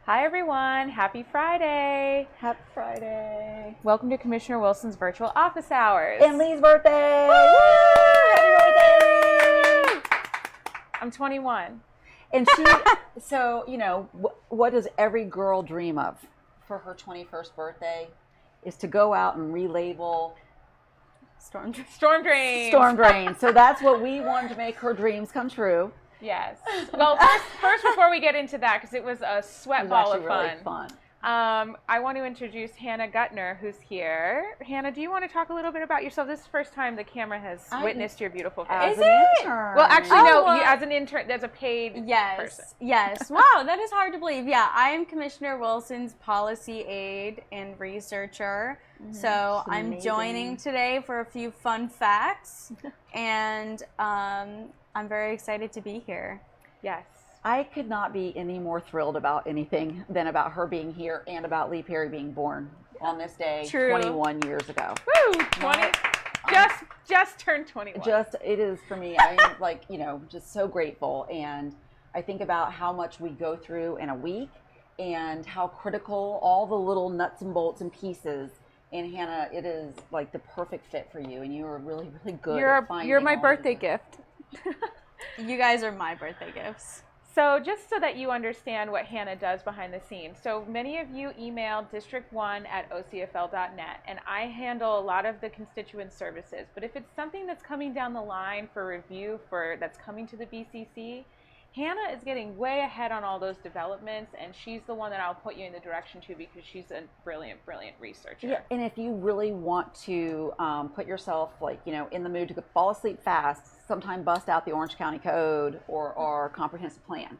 Hi everyone, happy Friday. Happy Friday. Welcome to Commissioner Wilson's virtual office hours. And Lee's birthday. Woo! Happy birthday. I'm 21. And so, what does every girl dream of for her 21st birthday is to go out and relabel Storm drains. Storm drains. So that's what we wanted to make her dreams come true. Yes. Well, first before we get into that, because it was a sweat ball of fun. Really fun. I want to introduce Hannah Guttner, who's here. Hannah, do you want to talk a little bit about yourself? This is the first time the camera has witnessed your beautiful face. As an intern. Well, actually, no. As an intern, as a paid person. Yes. Wow, that is hard to believe. Yeah, I am Commissioner Wilson's policy aide and researcher. So I'm joining today for a few fun facts, and I'm very excited to be here. Yes. I could not be any more thrilled about anything than about her being here and about Lee Perry being born on this day 21 years ago. Woo! 20. Just turned 21. It is for me. I'm just so grateful. And I think about how much we go through in a week and how critical all the little nuts and bolts and pieces. And Hannah, it is like the perfect fit for you. And you are really, really good at finding You're my birthday gift. You guys are my birthday gifts. So just so that you understand what Hannah does behind the scenes. So many of you email district1@ocfl.net, and I handle a lot of the constituent services. But if it's something that's coming down the line for review that's coming to the BCC, Hannah is getting way ahead on all those developments, and she's the one that I'll put you in the direction to because she's a brilliant, brilliant researcher. Yeah, and if you really want to put yourself in the mood to fall asleep fast, sometime bust out the Orange County Code or our comprehensive plan.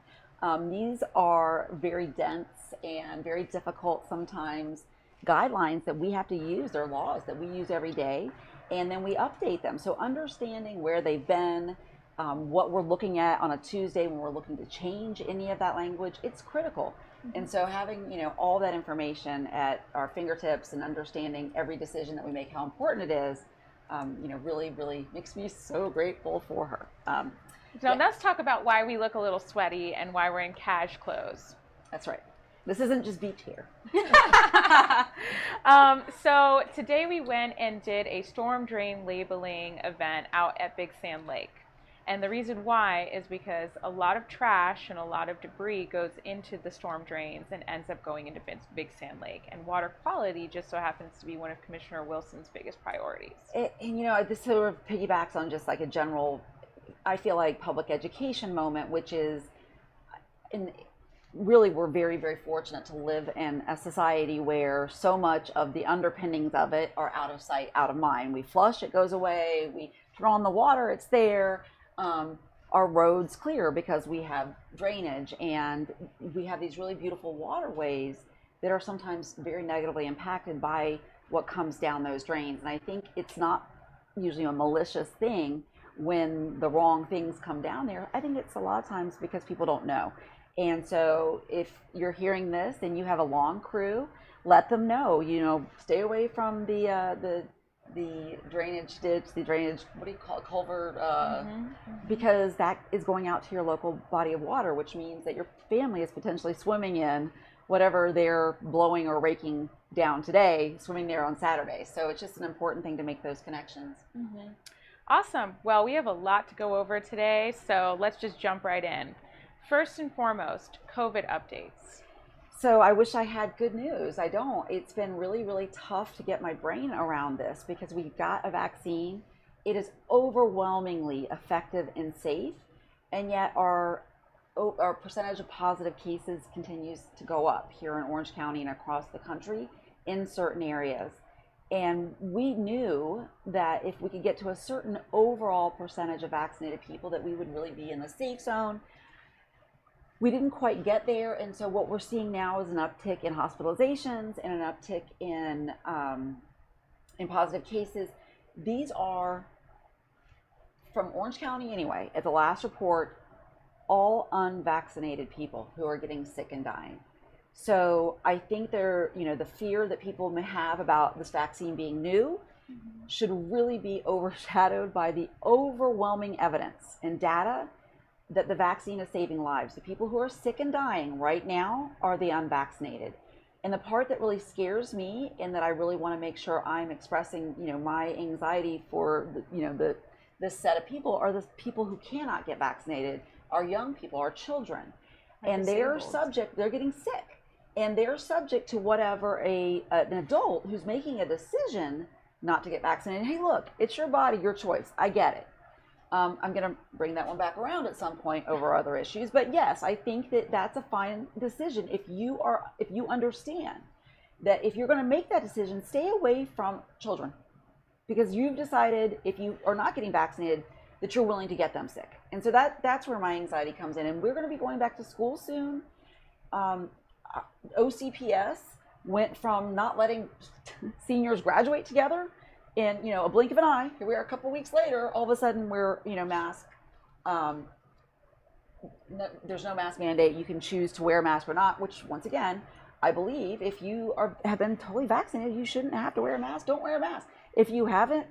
These are very dense and very difficult sometimes guidelines that we have to use. They're laws that we use every day, and then we update them. So understanding where they've been, what we're looking at on a Tuesday when we're looking to change any of that language, it's critical. And so having all that information at our fingertips and understanding every decision that we make, how important it is, really, really makes me so grateful for her. So let's talk about why we look a little sweaty and why we're in cash clothes. That's right. This isn't just beach hair. So today we went and did a storm drain labeling event out at Big Sand Lake. And the reason why is because a lot of trash and a lot of debris goes into the storm drains and ends up going into Big Sand Lake. And water quality just so happens to be one of Commissioner Wilson's biggest priorities. This sort of piggybacks on just like a general, I feel like, public education moment, which is, really we're very, very fortunate to live in a society where so much of the underpinnings of it are out of sight, out of mind. We flush, it goes away. We turn on the water, it's there. Our roads clear because we have drainage, and we have these really beautiful waterways that are sometimes very negatively impacted by what comes down those drains. And I think it's not usually a malicious thing when the wrong things come down there. I think it's a lot of times because people don't know. And so if you're hearing this and you have a lawn crew, let them know, stay away from the drainage ditch, what do you call it, culvert, because that is going out to your local body of water, which means that your family is potentially swimming in whatever they're blowing or raking down today, swimming there on Saturday. So it's just an important thing to make those connections. Awesome. Well, we have a lot to go over today, so let's just jump right in. First and foremost, COVID updates. So I wish I had good news. I don't. It's been really, really tough to get my brain around this because we got a vaccine. It is overwhelmingly effective and safe, and yet our percentage of positive cases continues to go up here in Orange County and across the country in certain areas. And we knew that if we could get to a certain overall percentage of vaccinated people, that we would really be in the safe zone. We didn't quite get there, and so what we're seeing now is an uptick in hospitalizations and an uptick in positive cases. These are, from Orange County anyway, at the last report, all unvaccinated people who are getting sick and dying. So I think the fear that people may have about this vaccine being new should really be overshadowed by the overwhelming evidence and data that the vaccine is saving lives. The people who are sick and dying right now are the unvaccinated. And the part that really scares me, and that I really want to make sure I'm expressing, my anxiety for, this set of people, are the people who cannot get vaccinated, our young people, our children. And they're getting sick. And they're subject to whatever an adult who's making a decision not to get vaccinated. Hey, look, it's your body, your choice. I get it. I'm going to bring that one back around at some point over other issues. But yes, I think that that's a fine decision. If you understand that if you're going to make that decision, stay away from children, because you've decided, if you are not getting vaccinated, that you're willing to get them sick. And so that's where my anxiety comes in. And we're going to be going back to school soon. OCPS went from not letting seniors graduate together in a blink of an eye. Here we are a couple weeks later, all of a sudden we're mask. There's no mask mandate. You can choose to wear a mask or not, which, once again, I believe if you have been totally vaccinated, you shouldn't have to wear a mask. Don't wear a mask. If you haven't,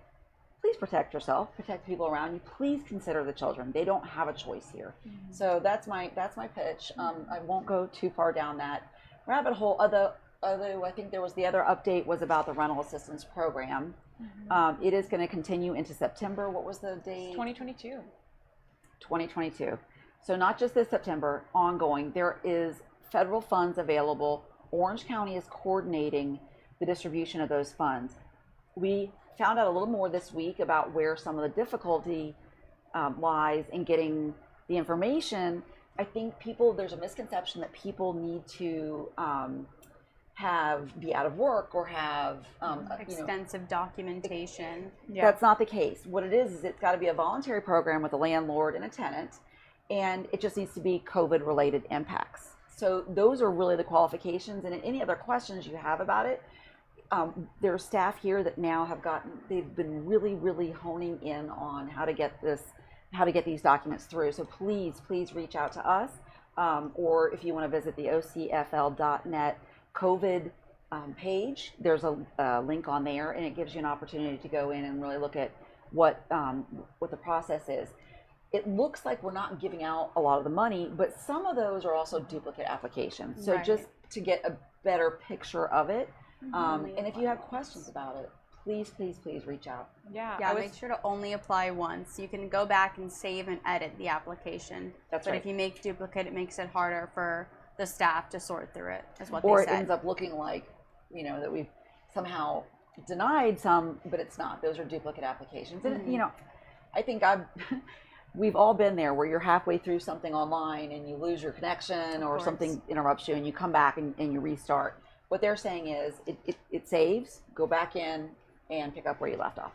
please protect yourself, protect the people around you. Please consider the children. They don't have a choice here. Mm-hmm. So that's my pitch. I won't go too far down that rabbit hole. Although I think there was the other update was about the rental assistance program. Mm-hmm. It is going to continue into September. What was the date? 2022. 2022. So not just this September, ongoing. There is federal funds available. Orange County is coordinating the distribution of those funds. We found out a little more this week about where some of the difficulty lies in getting the information. I think there's a misconception that people need to be out of work or have extensive documentation. That's not the case. What it is it's got to be a voluntary program with a landlord and a tenant, and it just needs to be COVID related impacts. So those are really the qualifications. And any other questions you have about it, there are staff here that now they've been really, really honing in on how to get these documents through. So please reach out to us, or if you want to visit the ocfl.net COVID page, there's a link on there, and it gives you an opportunity to go in and really look at what the process is. It looks like we're not giving out a lot of the money, but some of those are also duplicate applications. So just to get a better picture of it, and if you have questions about it, please reach out. Make sure to only apply once. You can go back and save and edit the application. But if you make duplicate, it makes it harder for the staff to sort through it, is what or they said. It ends up looking like, that we've somehow denied some, but it's not. Those are duplicate applications. And, I think we've all been there where you're halfway through something online and you lose your connection or something interrupts you and you come back and you restart. What they're saying is it saves, go back in and pick up where you left off.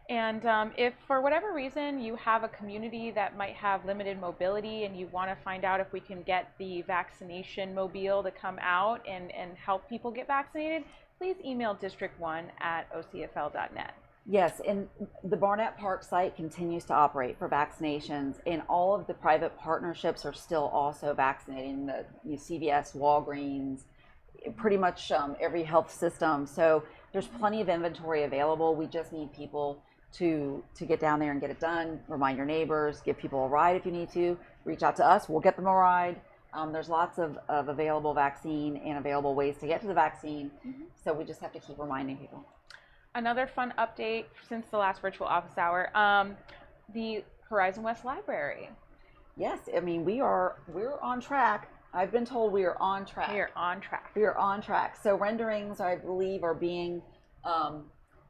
And if for whatever reason you have a community that might have limited mobility and you want to find out if we can get the vaccination mobile to come out and help people get vaccinated, please email district1@ocfl.net. Yes, and the Barnett Park site continues to operate for vaccinations, and all of the private partnerships are still also vaccinating, the CVS, Walgreens, pretty much every health system. So there's plenty of inventory available. We just need people to get down there and get it done. Remind your neighbors, give people a ride if you need to. Reach out to us, we'll get them a ride. There's lots of available vaccine and available ways to get to the vaccine. Mm-hmm. So we just have to keep reminding people. Another fun update since the last virtual office hour, the Horizon West Library. Yes, I mean we're on track. I've been told we are on track. We are on track. We are on track. So renderings, I believe, are being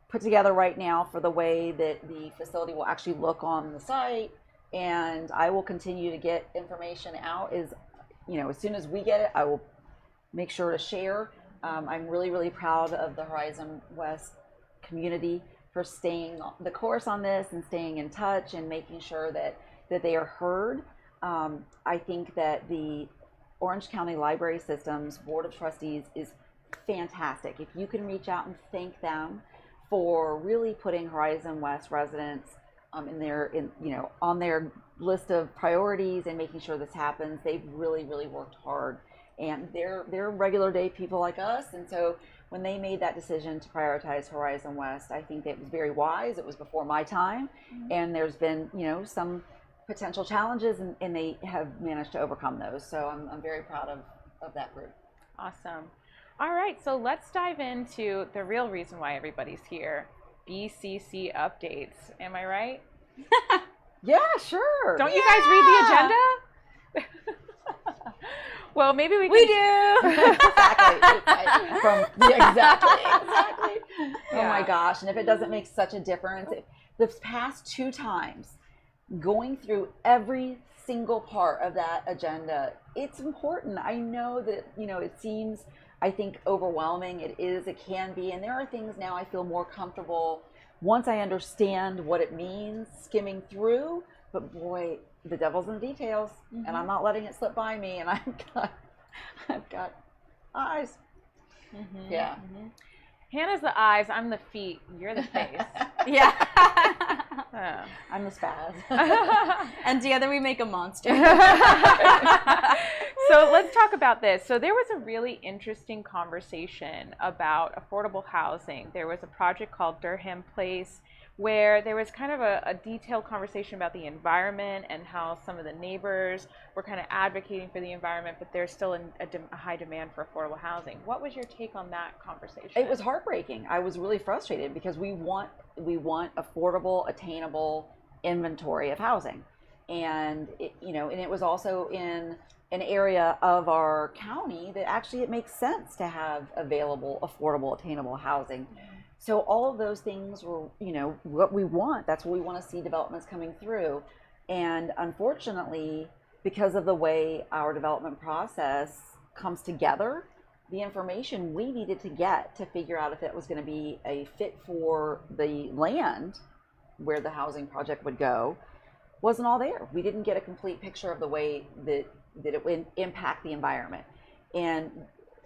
put together right now for the way that the facility will actually look on the site, and I will continue to get information out. As soon as we get it, I will make sure to share. I'm really, really proud of the Horizon West community for staying the course on this and staying in touch and making sure that they are heard. I think that the Orange County Library System's Board of Trustees is fantastic. If you can reach out and thank them for really putting Horizon West residents on their list of priorities and making sure this happens, they've really, really worked hard. And they're regular day people like us, and so when they made that decision to prioritize Horizon West, I think it was very wise. It was before my time, and there's been some potential challenges, and they have managed to overcome those. So I'm very proud of that group. Awesome. All right, so let's dive into the real reason why everybody's here. BCC updates. Am I right? Yeah, sure. Don't you guys read the agenda? Well, maybe we do. Exactly. Exactly. Yeah. Oh my gosh! And if it doesn't make such a difference, the past 2 times, going through every single part of that agenda, it's important. I know that it seems, I think, overwhelming. It is. It can be. And there are things now I feel more comfortable once I understand what it means, skimming through. But boy, the devil's in the details, and I'm not letting it slip by me. And I've got eyes. Yeah. Hannah's the eyes. I'm the feet. You're the face. Yeah. I'm the spaz. And together we make a monster. So let's talk about this. So there was a really interesting conversation about affordable housing. There was a project called Durham Place where there was kind of a detailed conversation about the environment and how some of the neighbors were kind of advocating for the environment, but there's still a high demand for affordable housing. What was your take on that conversation? It was heartbreaking. I was really frustrated because we want affordable, attainable inventory of housing, and it was also in an area of our county that actually it makes sense to have available, affordable, attainable housing. So all of those things were, what we want. That's what we want to see developments coming through. And unfortunately, because of the way our development process comes together, the information we needed to get to figure out if it was going to be a fit for the land where the housing project would go wasn't all there. We didn't get a complete picture of the way that it would impact the environment. And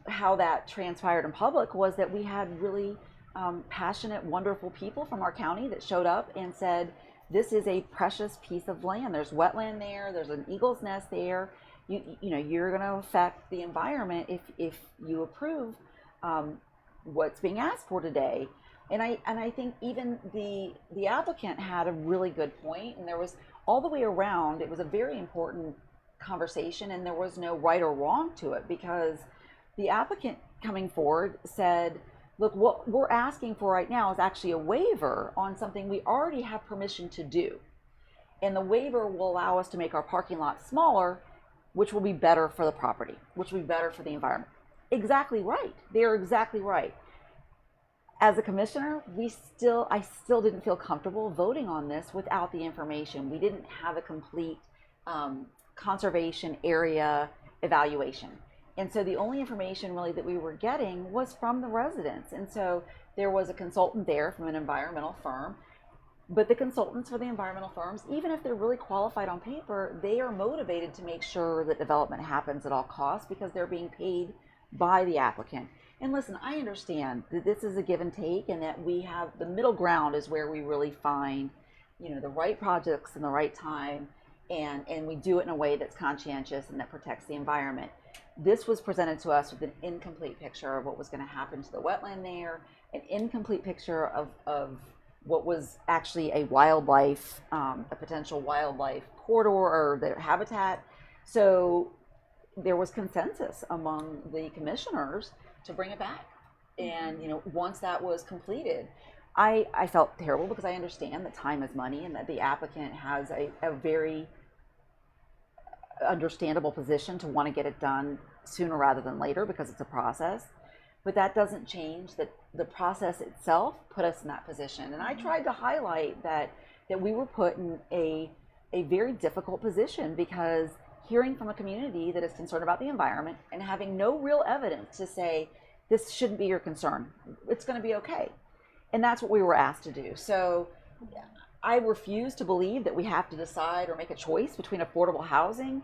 how that transpired in public was that we had really passionate, wonderful people from our county that showed up and said, this is a precious piece of land. There's wetland there. There's an eagle's nest there. You're going to affect the environment if you approve what's being asked for today. And I think even the applicant had a really good point, and there was all the way around, it was a very important conversation, and there was no right or wrong to it, because the applicant coming forward said, look, what we're asking for right now is actually a waiver on something we already have permission to do. And the waiver will allow us to make our parking lot smaller, which will be better for the property, which will be better for the environment. Exactly right. They're exactly right. As a commissioner, I still didn't feel comfortable voting on this without the information. We didn't have a complete conservation area evaluation. And so the only information really that we were getting was from the residents. And so there was a consultant there from an environmental firm, but the consultants for the environmental firms, even if they're really qualified on paper, they are motivated to make sure that development happens at all costs because they're being paid by the applicant. And listen, I understand that this is a give and take, and that we have the middle ground is where we really find, the right projects in the right time, and we do it in a way that's conscientious and that protects the environment. This was presented to us with an incomplete picture of what was going to happen to the wetland there, an incomplete picture of what was actually a wildlife, a potential wildlife corridor or their habitat. So there was consensus among the commissioners to bring it back. And once that was completed, I felt terrible because I understand that time is money and that the applicant has a very understandable position to want to get it done sooner rather than later because it's a process. But that doesn't change that the process itself put us in that position. And I tried to highlight that we were put in a very difficult position, because hearing from a community that is concerned about the environment and having no real evidence to say this shouldn't be your concern, it's going to be okay. And that's what we were asked to do. So I refuse to believe that we have to decide or make a choice between affordable housing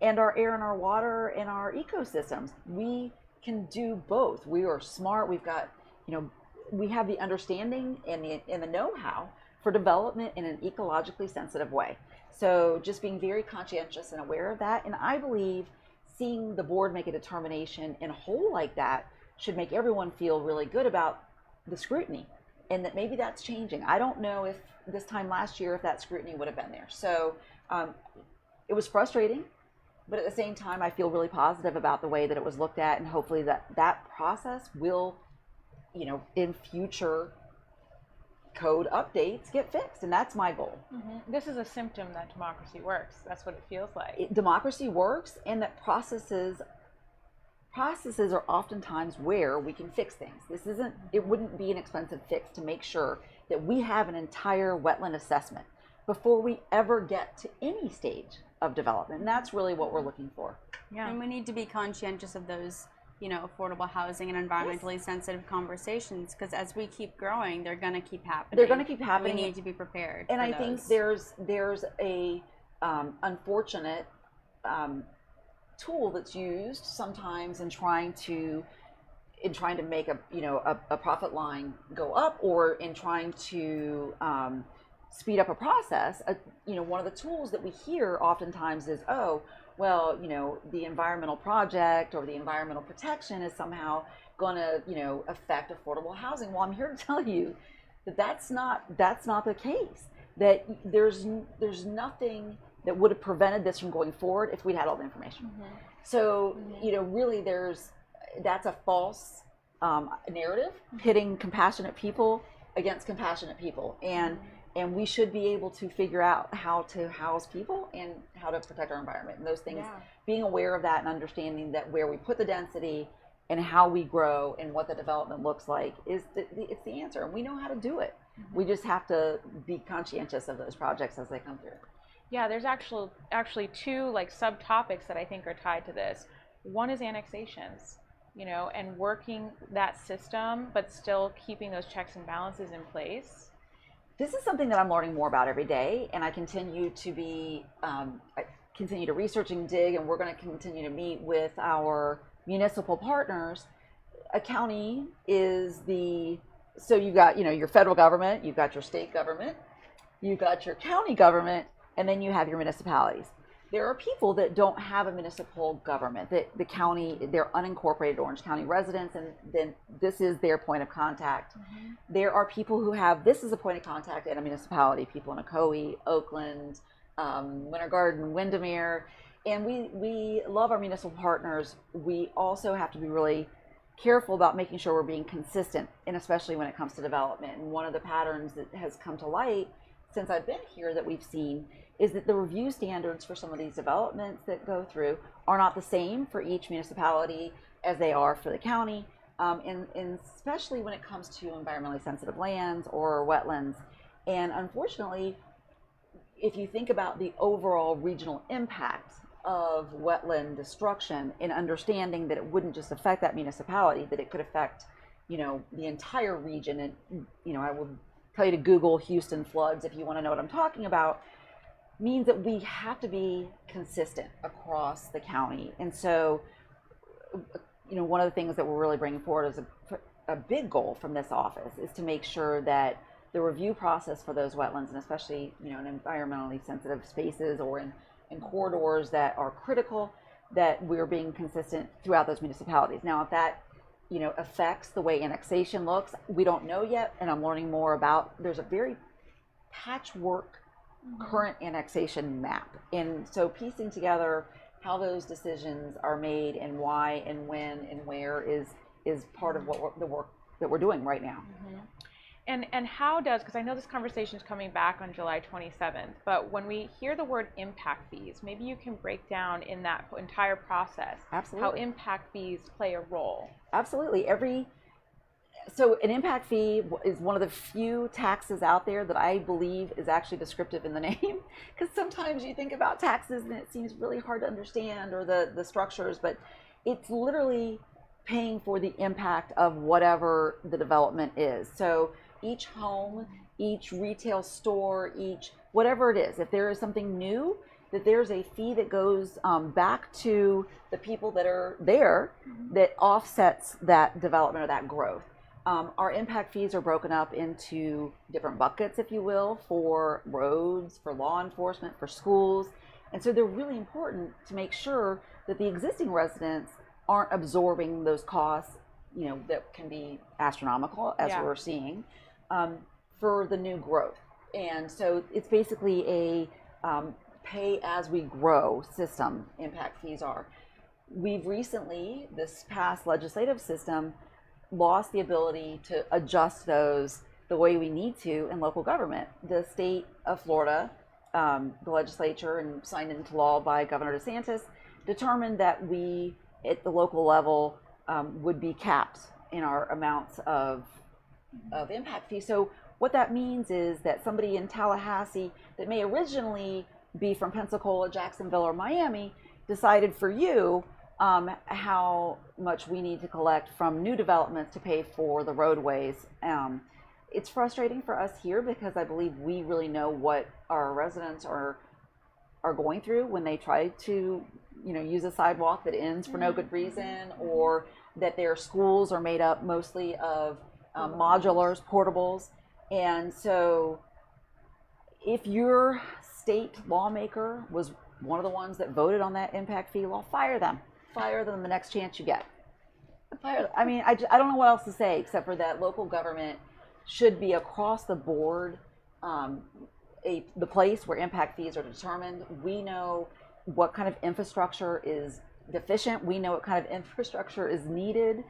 and our air and our water and our ecosystems. We can do both. We are smart. We've got, we have the understanding and the know-how for development in an ecologically sensitive way. So just being very conscientious and aware of that. And I believe seeing the board make a determination in a whole like that should make everyone feel really good about the scrutiny, and that maybe that's changing. I don't know if this time last year if that scrutiny would have been there. So Um, it was frustrating, but at the same time, I feel really positive about the way that it was looked at, and hopefully that process will, in future code updates get fixed, and that's my goal. This is a symptom that democracy works. That's what it feels like. Democracy works, and that processes are oftentimes where we can fix things. It wouldn't be an expensive fix to make sure that we have an entire wetland assessment before we ever get to any stage of development. And that's really what we're looking for. Yeah. And we need to be conscientious of those, affordable housing and environmentally sensitive conversations, because as we keep growing, they're going to keep happening. They're going to keep happening. We need to be prepared. And I think there's a unfortunate tool that's used sometimes in trying to make a profit line go up, or in trying to speed up a process. One of the tools that we hear oftentimes is, oh, well, the environmental project or the environmental protection is somehow going to affect affordable housing. Well, I'm here to tell you that that's not the case. That there's nothing that would have prevented this from going forward if we'd had all the information. So, really that's a false narrative, pitting compassionate people against compassionate people. And we should be able to figure out how to house people and how to protect our environment. And those things, being aware of that and understanding that where we put the density and how we grow and what the development looks like it's the answer. And we know how to do it. We just have to be conscientious of those projects as they come through. Yeah, there's actually two subtopics that I think are tied to this. One is annexations, and working that system, but still keeping those checks and balances in place. This is something that I'm learning more about every day, and I continue to research and dig, and we're going to continue to meet with our municipal partners. A county is so you've got, your federal government, you've got your state government, you've got your county government, and then you have your municipalities. There are people that don't have a municipal government, that the county, they're unincorporated Orange County residents, and then this is their point of contact. There are people who have this as a point of contact at a municipality, people in Ocoee, Oakland, Winter Garden, Windermere, and we love our municipal partners. We also have to be really careful about making sure we're being consistent, and especially when it comes to development. And one of the patterns that has come to light since I've been here that we've seen is that the review standards for some of these developments that go through are not the same for each municipality as they are for the county, and especially when it comes to environmentally sensitive lands or wetlands. And unfortunately, if you think about the overall regional impact of wetland destruction, and understanding that it wouldn't just affect that municipality, that it could affect, the entire region. And, I will tell you to Google Houston floods if you want to know what I'm talking about, means that we have to be consistent across the county. And so, one of the things that we're really bringing forward as a big goal from this office is to make sure that the review process for those wetlands, and especially, in environmentally sensitive spaces or in corridors that are critical, that we're being consistent throughout those municipalities. Now, if that, affects the way annexation looks, we don't know yet, and I'm learning more about. There's a very patchwork current annexation map, and so piecing together how those decisions are made and why and when and where is part of the work that we're doing right now. And how does, because I know this conversation is coming back on July 27th, but when we hear the word impact fees, maybe you can break down in that entire process how impact fees play a role. Absolutely. So an impact fee is one of the few taxes out there that I believe is actually descriptive in the name, because sometimes you think about taxes and it seems really hard to understand, or the structures, but it's literally paying for the impact of whatever the development is. So each home, each retail store, each whatever it is, if there is something new, that there's a fee that goes back to the people that are there that offsets that development or that growth. Our impact fees are broken up into different buckets, if you will, for roads, for law enforcement, for schools. And so they're really important to make sure that the existing residents aren't absorbing those costs, that can be astronomical, as we're seeing, for the new growth. And so it's basically a pay-as-we-grow system impact fees are. We've recently, this past legislative system, lost the ability to adjust those the way we need to in local government. The state of Florida, the legislature, and signed into law by Governor DeSantis, determined that we, at the local level, would be capped in our amounts of impact fees. So what that means is that somebody in Tallahassee that may originally be from Pensacola, Jacksonville, or Miami decided for you how much we need to collect from new developments to pay for the roadways. It's frustrating for us here because I believe we really know what our residents are going through when they try to, use a sidewalk that ends for no good reason, or that their schools are made up mostly of modulars, portables. And so if your state lawmaker was one of the ones that voted on that impact fee law, fire them the next chance you get. I mean, I don't know what else to say except for that local government should be across the board the place where impact fees are determined. We know what kind of infrastructure is deficient. We know what kind of infrastructure is needed.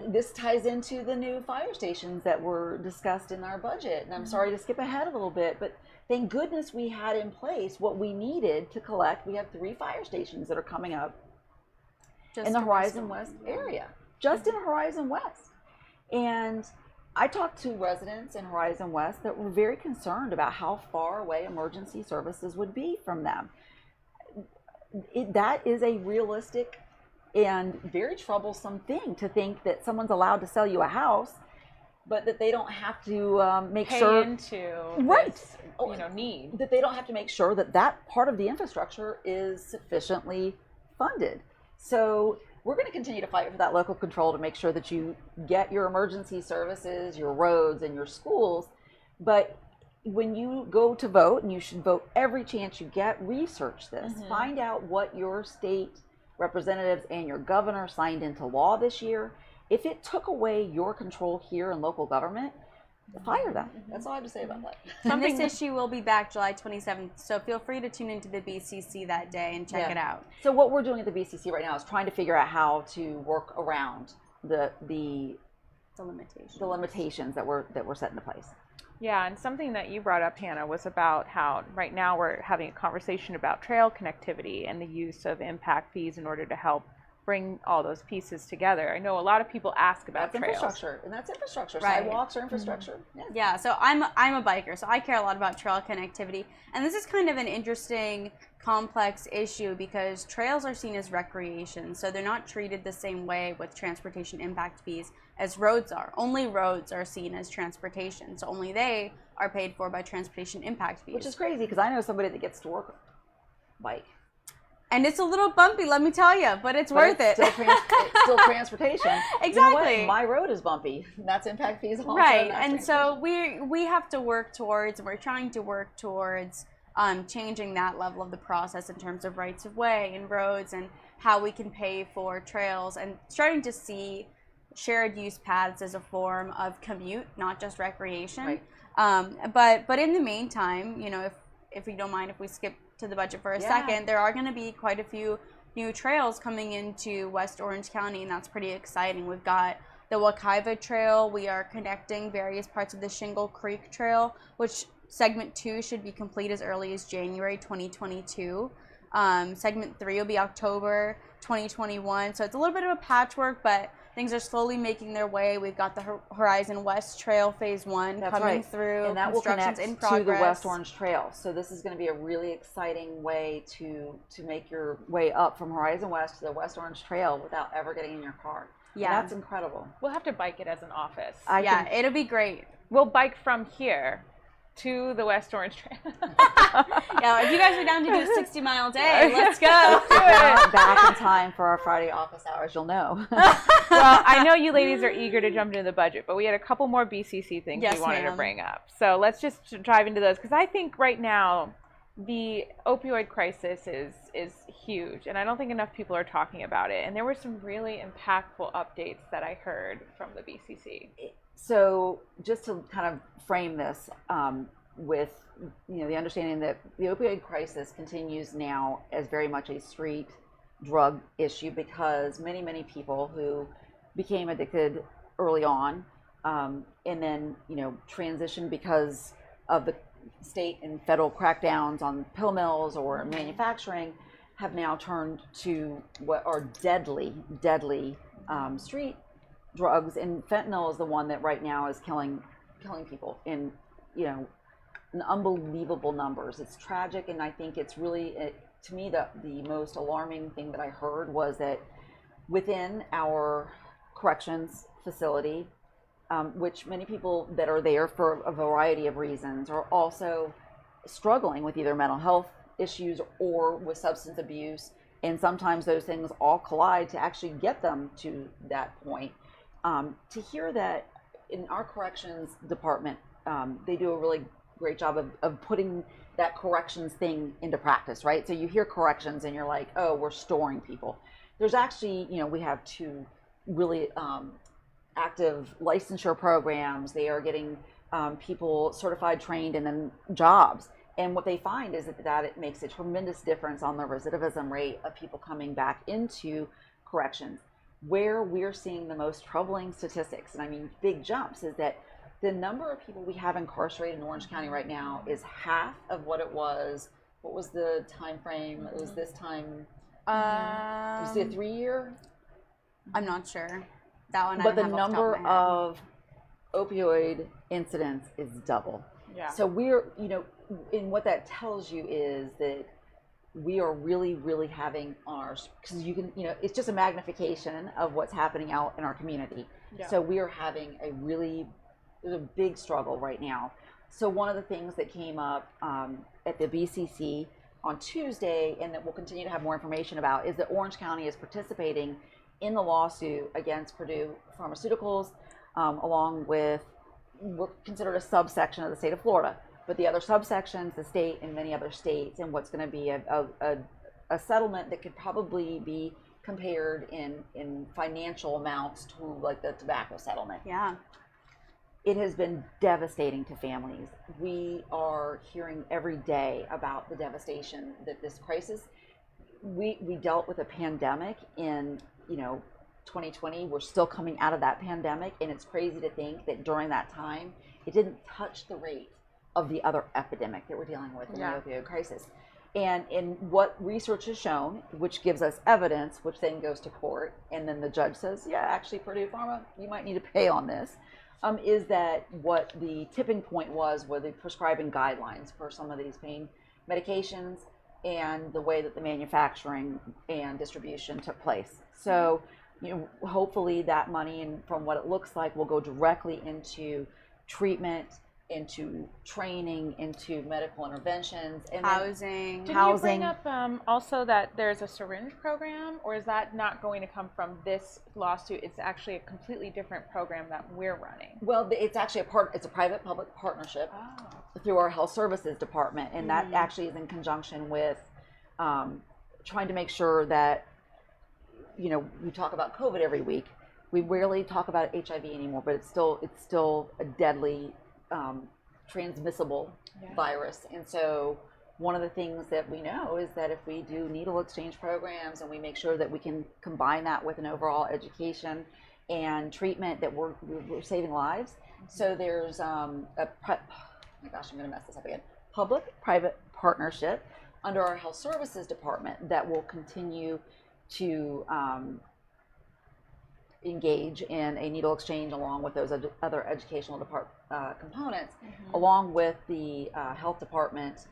This ties into the new fire stations that were discussed in our budget. And I'm sorry to skip ahead a little bit, but thank goodness we had in place what we needed to collect. We have 3 fire stations that are coming up in the Horizon West area, just in Horizon West. And I talked to residents in Horizon West that were very concerned about how far away emergency services would be from them. That is a realistic and very troublesome thing, to think that someone's allowed to sell you a house, but that they don't have to make sure into this, need. That they don't have to make sure that that part of the infrastructure is sufficiently funded. So we're going to continue to fight for that local control to make sure that you get your emergency services, your roads, and your schools. But when you go to vote, and you should vote every chance you get, research this. Find out what your state representatives and your governor signed into law this year. If it took away your control here in local government, fire them. That's all I have to say about that. And this issue will be back July 27th, so feel free to tune into the BCC that day and check it out. So what we're doing at the BCC right now is trying to figure out how to work around the limitations that were set into place. Yeah, and something that you brought up, Hannah, was about how right now we're having a conversation about trail connectivity and the use of impact fees in order to help bring all those pieces together. I know a lot of people ask about trails. Infrastructure, and that's infrastructure. Right. Sidewalks are infrastructure. Yeah, so I'm a biker, so I care a lot about trail connectivity. And this is kind of an interesting, complex issue because trails are seen as recreation, so they're not treated the same way with transportation impact fees as roads are. Only roads are seen as transportation, so only they are paid for by transportation impact fees. Which is crazy because I know somebody that gets to work bike. And it's a little bumpy, let me tell you, but it's worth it. It's still transportation. Exactly. You know what? My road is bumpy. That's impact fees also. Right, and so we have to work towards, and we're trying to work towards changing that level of the process in terms of rights of way and roads and how we can pay for trails, and starting to see shared use paths as a form of commute, not just recreation. Right. But in the meantime, if you don't mind, if we skip to the budget for a second, there are going to be quite a few new trails coming into West Orange County, and that's pretty exciting. We've got the Wakaiva Trail. We are connecting various parts of the Shingle Creek Trail, which segment 2 should be complete as early as January 2022. Segment 3 will be October 2021. So it's a little bit of a patchwork, but things are slowly making their way. We've got the Horizon West Trail Phase 1 coming through. And that will connect to the West Orange Trail. So this is going to be a really exciting way to make your way up from Horizon West to the West Orange Trail without ever getting in your car. Yeah. And that's incredible. We'll have to bike it as an office. It'll be great. We'll bike from here to the West Orange Trail. Yeah, if you guys are down to do a 60-mile day, let's go. If we're not back in time for our Friday office hours, you'll know. Well, I know you ladies are eager to jump into the budget, but we had a couple more BCC things we wanted to bring up. So let's just dive into those, because I think right now the opioid crisis is huge, and I don't think enough people are talking about it. And there were some really impactful updates that I heard from the BCC. So just to kind of frame this, with the understanding that the opioid crisis continues now as very much a street drug issue, because many people who became addicted early on, and then transitioned because of the state and federal crackdowns on pill mills or manufacturing, have now turned to what are deadly street drugs, and fentanyl is the one that right now is killing people in in unbelievable numbers. It's tragic, and I think it's really, to me, the most alarming thing that I heard was that within our corrections facility, which many people that are there for a variety of reasons are also struggling with either mental health issues or with substance abuse, and sometimes those things all collide to actually get them to that point. To hear that in our corrections department, they do a really great job of putting that corrections thing into practice, right? So you hear corrections and you're like, oh, we're storing people. There's actually, we have 2 really active licensure programs. They are getting people certified, trained, and then jobs. And what they find is that it makes a tremendous difference on the recidivism rate of people coming back into corrections. Where we're seeing the most troubling statistics, and I mean big jumps, is that the number of people we have incarcerated in Orange County right now is half of what it was. What was the time frame? It was this time. Was it a 3-year? I'm not sure. That one. But the number of opioid incidents is double. Yeah. So we're, and what that tells you is that we are really having ours, because you can, it's just a magnification of what's happening out in our community. Yeah. So we are having there's a big struggle right now. So one of the things that came up at the BCC on Tuesday, and that we'll continue to have more information about, is that Orange County is participating in the lawsuit against Purdue Pharmaceuticals, along with, we're considered a subsection of the state of Florida, but the other subsections, the state and many other states, and what's going to be a settlement that could probably be compared in financial amounts to like the tobacco settlement. Yeah. It has been devastating to families. We are hearing every day about the devastation that this crisis, we dealt with a pandemic in 2020. We're still coming out of that pandemic, and it's crazy to think that during that time it didn't touch the rate of the other epidemic that we're dealing with in the opioid crisis. And in what research has shown, which gives us evidence, which then goes to court, and then the judge says, yeah, actually Purdue Pharma, you might need to pay on this, is that what the tipping point was were the prescribing guidelines for some of these pain medications and the way that the manufacturing and distribution took place. So, hopefully that money, and from what it looks like, will go directly into treatment, into training, into medical interventions, and housing. Did you bring up also that there's a syringe program, or is that not going to come from this lawsuit? It's actually a completely different program that we're running. Well, it's actually it's a private-public partnership through our health services department, and that actually is in conjunction with trying to make sure that, we talk about COVID every week. We rarely talk about HIV anymore, but it's still a deadly transmissible virus. And so one of the things that we know is that if we do needle exchange programs and we make sure that we can combine that with an overall education and treatment, that we're saving lives. So there's oh my gosh, I'm going to mess this up again. Public-private partnership under our health services department that will continue to engage in a needle exchange along with those other educational components, along with the health department.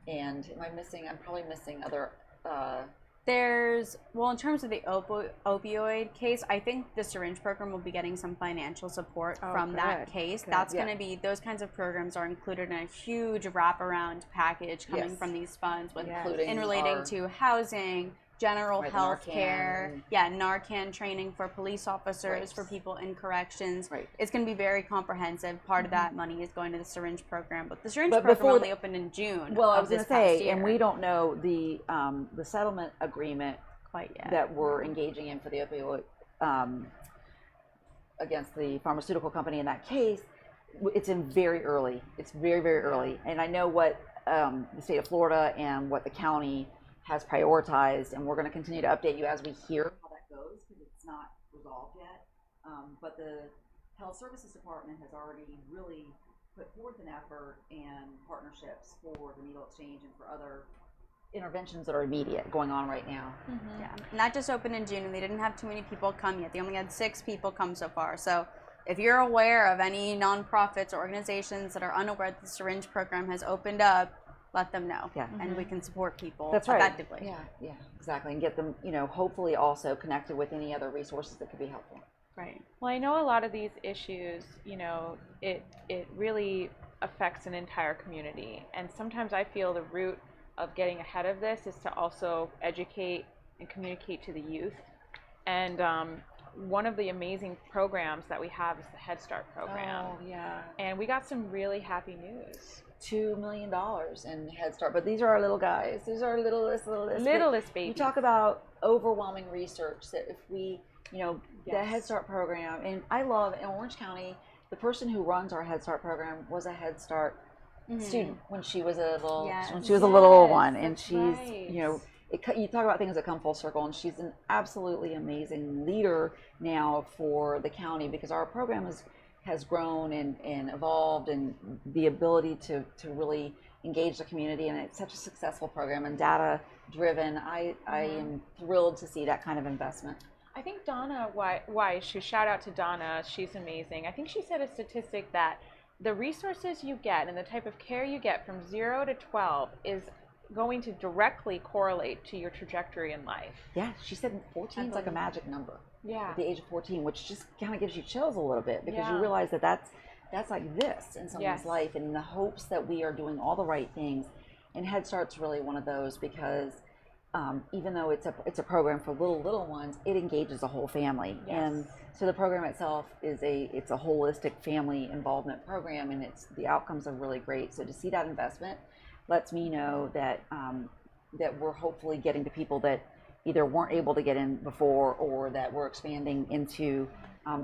And I'm probably missing other. In terms of the opioid case, I think the syringe program will be getting some financial support from that case. Good. That's going to be, those kinds of programs are included in a huge wraparound package coming from these funds, in relating to housing, general health care, Narcan training for police officers, for people in corrections. It's going to be very comprehensive. Part of that money is going to the syringe program, but the syringe program only opened in June. Well, I was going to say, and we don't know the settlement agreement quite yet that we're engaging in for the opioid against the pharmaceutical company in that case. it's in very early. It's very, very early. And I know what the state of Florida and what the county has prioritized, and we're going to continue to update you as we hear how that goes, because it's not resolved yet. But the Health Services Department has already really put forth an effort and partnerships for the needle exchange and for other interventions that are immediate going on right now. Mm-hmm. Yeah, and that just opened in June, and they didn't have too many people come yet. They only had 6 people come so far. So if you're aware of any nonprofits or organizations that are unaware that the syringe program has opened up, let them know, and we can support people effectively. Yeah, exactly, and get them, hopefully also connected with any other resources that could be helpful. Right. Well, I know a lot of these issues, it really affects an entire community, and sometimes I feel the root of getting ahead of this is to also educate and communicate to the youth. And one of the amazing programs that we have is the Head Start program. Oh, yeah. And we got some really happy news. $2 million in Head Start, but these are our little guys. These are our littlest babies. You talk about overwhelming research that if we, the Head Start program, and I love in Orange County, the person who runs our Head Start program was a Head Start student when she was a little one, and she's right. You talk about things that come full circle, and she's an absolutely amazing leader now for the county, because our program has grown and evolved, and the ability to really engage the community, and it's such a successful program and data driven. I am thrilled to see that kind of investment. I think Donna, why should shout out to Donna, she's amazing. I think she said a statistic that the resources you get and the type of care you get from 0 to 12 is going to directly correlate to your trajectory in life. Yeah, she said 14 is like a magic number. Yeah. At the age of 14, which just kind of gives you chills a little bit, because you realize that that's like this in someone's life, and in the hopes that we are doing all the right things. And Head Start's really one of those, because even though it's a program for little ones, it engages the whole family. Yes. And so the program itself it's a holistic family involvement program, and the outcomes are really great. So to see that investment lets me know that that we're hopefully getting to people that either weren't able to get in before, or that we're expanding into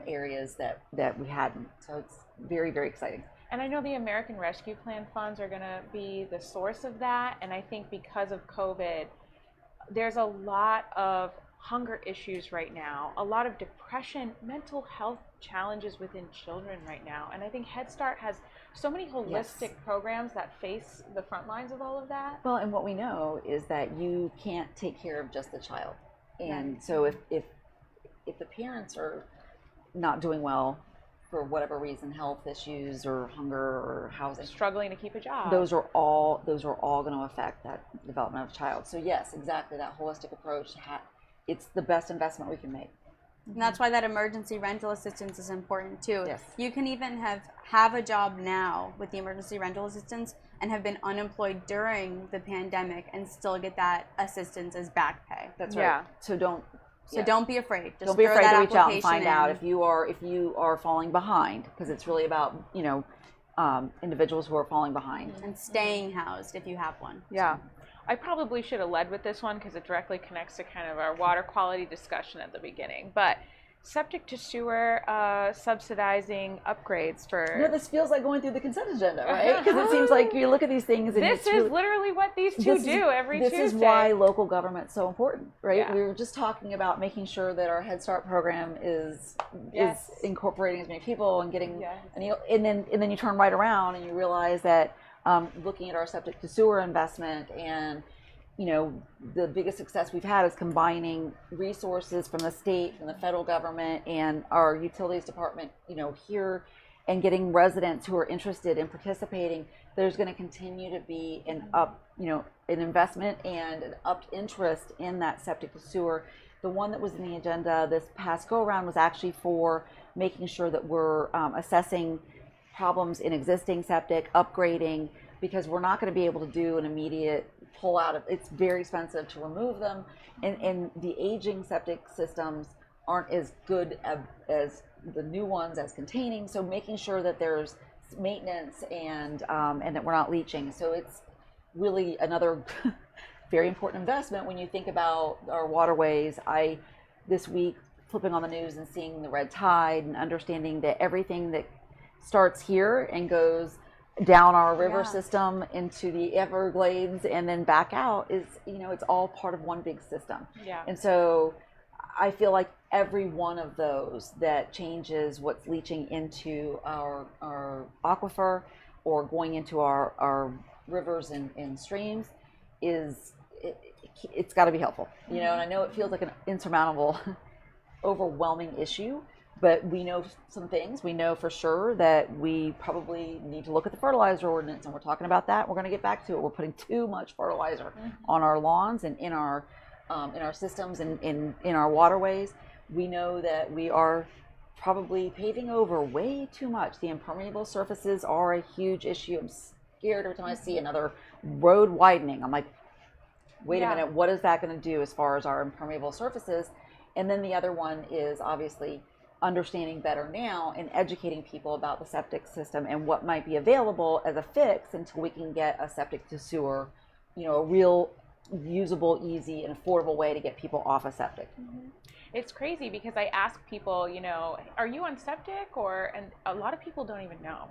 areas that we hadn't. So it's very, very exciting. And I know the American Rescue Plan funds are going to be the source of that. And I think because of COVID, there's a lot of hunger issues right now, a lot of depression, mental health challenges within children right now. And I think Head Start has so many holistic programs that face the front lines of all of that. Well, and what we know is that you can't take care of just the child. And so if the parents are not doing well for whatever reason, health issues or hunger or housing, struggling to keep a job, those are all going to affect that development of a child. So yes, exactly, that holistic approach, it's the best investment we can make. And that's why that emergency rental assistance is important too. Yes. You can even have a job now with the emergency rental assistance and have been unemployed during the pandemic and still get that assistance as back pay. That's right. So don't be afraid. Just don't be afraid to reach out and find out in. if you are falling behind, because it's really about individuals who are falling behind and staying housed if you have one. Yeah. I probably should have led with this one because it directly connects to kind of our water quality discussion at the beginning. But septic to sewer subsidizing upgrades for... This feels like going through the consent agenda, right? Because it seems like you look at these things and this is literally what these two do every Tuesday. This is why local government's so important, right? Yeah. We were just talking about making sure that our Head Start program is incorporating as many people and getting... And then you turn right around and you realize that looking at our septic to sewer investment, and the biggest success we've had is combining resources from the state, from the federal government, and our utilities department here, and getting residents who are interested in participating. There's going to continue to be an investment and an upped interest in that septic to sewer. The one that was in the agenda this past go around was actually for making sure that we're assessing problems in existing septic, upgrading, because we're not going to be able to do an immediate pull out of, it's very expensive to remove them, and the aging septic systems aren't as good as the new ones as containing, so making sure that there's maintenance and that we're not leaching. So it's really another very important investment when you think about our waterways. This week flipping on the news and seeing the red tide and understanding that everything that starts here and goes down our river Yeah. system into the Everglades and then back out is, it's all part of one big system. Yeah. And so I feel like every one of those that changes what's leaching into our aquifer or going into our rivers and streams it's got to be helpful, and I know it feels like an insurmountable, overwhelming issue, but we know some things. We know for sure that we probably need to look at the fertilizer ordinance, and we're talking about that. We're going to get back to it. We're putting too much fertilizer on our lawns and in our systems and in our waterways. We know that we are probably paving over way too much. The impermeable surfaces are a huge issue. I'm scared every time I see another road widening. I'm like, wait a minute, what is that going to do as far as our impermeable surfaces? And then the other one is obviously understanding better now and educating people about the septic system and what might be available as a fix until we can get a septic to sewer, a real usable, easy, and affordable way to get people off a septic. It's crazy because I ask people, are you on septic? And a lot of people don't even know.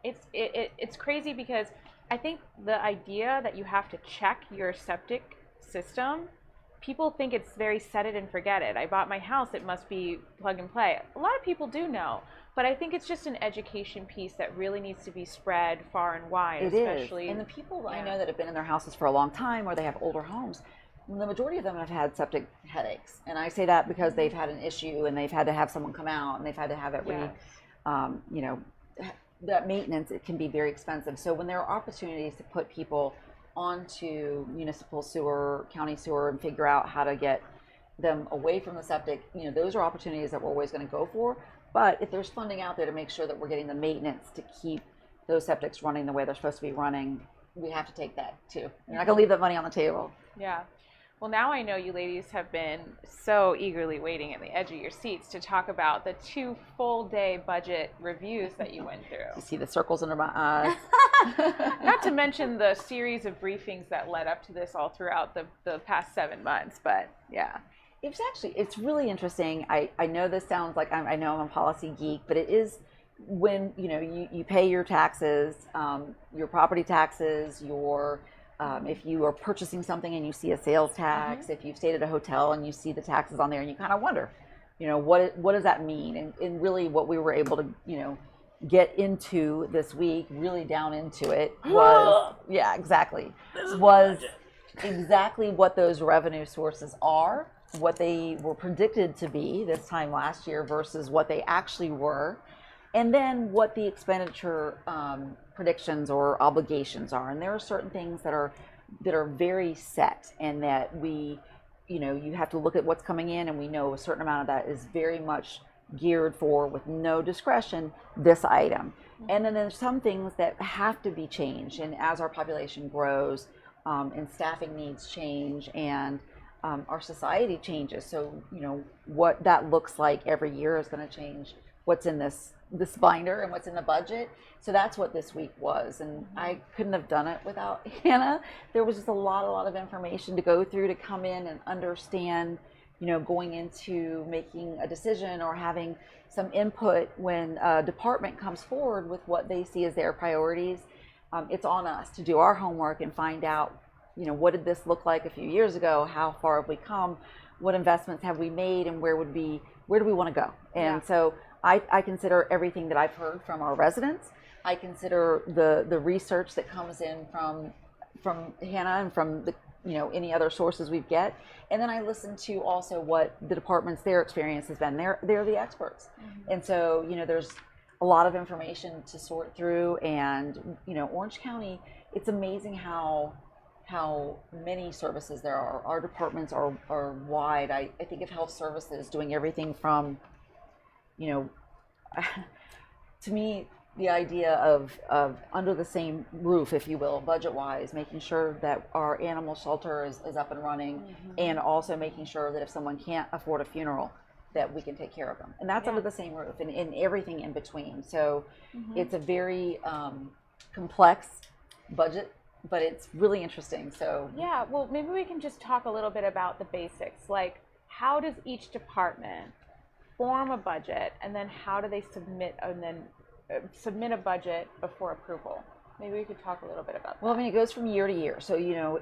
It's crazy because I think the idea that you have to check your septic system, people think it's very set it and forget it. I bought my house, it must be plug and play. A lot of people do know, but I think it's just an education piece that really needs to be spread far and wide. It especially is. And the people I know that have been in their houses for a long time or they have older homes, the majority of them have had septic headaches. And I say that because they've had an issue and they've had to have someone come out and they've had to have it that maintenance, it can be very expensive. So when there are opportunities to put people onto municipal sewer, county sewer, and figure out how to get them away from the septic, those are opportunities that we're always going to go for. But if there's funding out there to make sure that we're getting the maintenance to keep those septics running the way they're supposed to be running, we have to take that too. You're not going to leave that money on the table. Yeah. Well, now I know you ladies have been so eagerly waiting at the edge of your seats to talk about the 2 full-day budget reviews that you went through. You see the circles under my eyes. Not to mention the series of briefings that led up to this all throughout the past 7 months, but yeah. It's really interesting. I know this sounds like I know I'm a policy geek, but it is when you pay your taxes, your property taxes, your if you are purchasing something and you see a sales tax, if you've stayed at a hotel and you see the taxes on there, and you kind of wonder, what does that mean? And really what we were able to, get into this week, really down into it, was, exactly what those revenue sources are, what they were predicted to be this time last year versus what they actually were, and then what the expenditure predictions or obligations are. And there are certain things that are very set, and that we, you have to look at what's coming in, and we know a certain amount of that is very much geared for, with no discretion, this item. And then there's some things that have to be changed, and as our population grows, and staffing needs change, and our society changes, so what that looks like every year is going to change what's in this binder and what's in the budget. So that's what this week was, and I couldn't have done it without Hannah. There was just a lot of information to go through, to come in and understand, going into making a decision or having some input when a department comes forward with what they see as their priorities. It's on us to do our homework and find out, what did this look like a few years ago? How far have we come? What investments have we made, and where do we want to go? And so I consider everything that I've heard from our residents. I consider the research that comes in from Hannah and from the any other sources we get, and then I listen to also what the departments, their experience has been. They're the experts, and so there's a lot of information to sort through. And Orange County, it's amazing how many services there are. Our departments are wide. I think of health services doing everything from to me, the idea of under the same roof, if you will, budget-wise, making sure that our animal shelter is up and running, and also making sure that if someone can't afford a funeral, that we can take care of them. And that's under the same roof, and everything in between. So it's a very complex budget, but it's really interesting. So well, maybe we can just talk a little bit about the basics. Like, how does each department form a budget, and then how do they submit and then submit a budget before approval? Maybe we could talk a little bit about that. Well, I mean, it goes from year to year. So,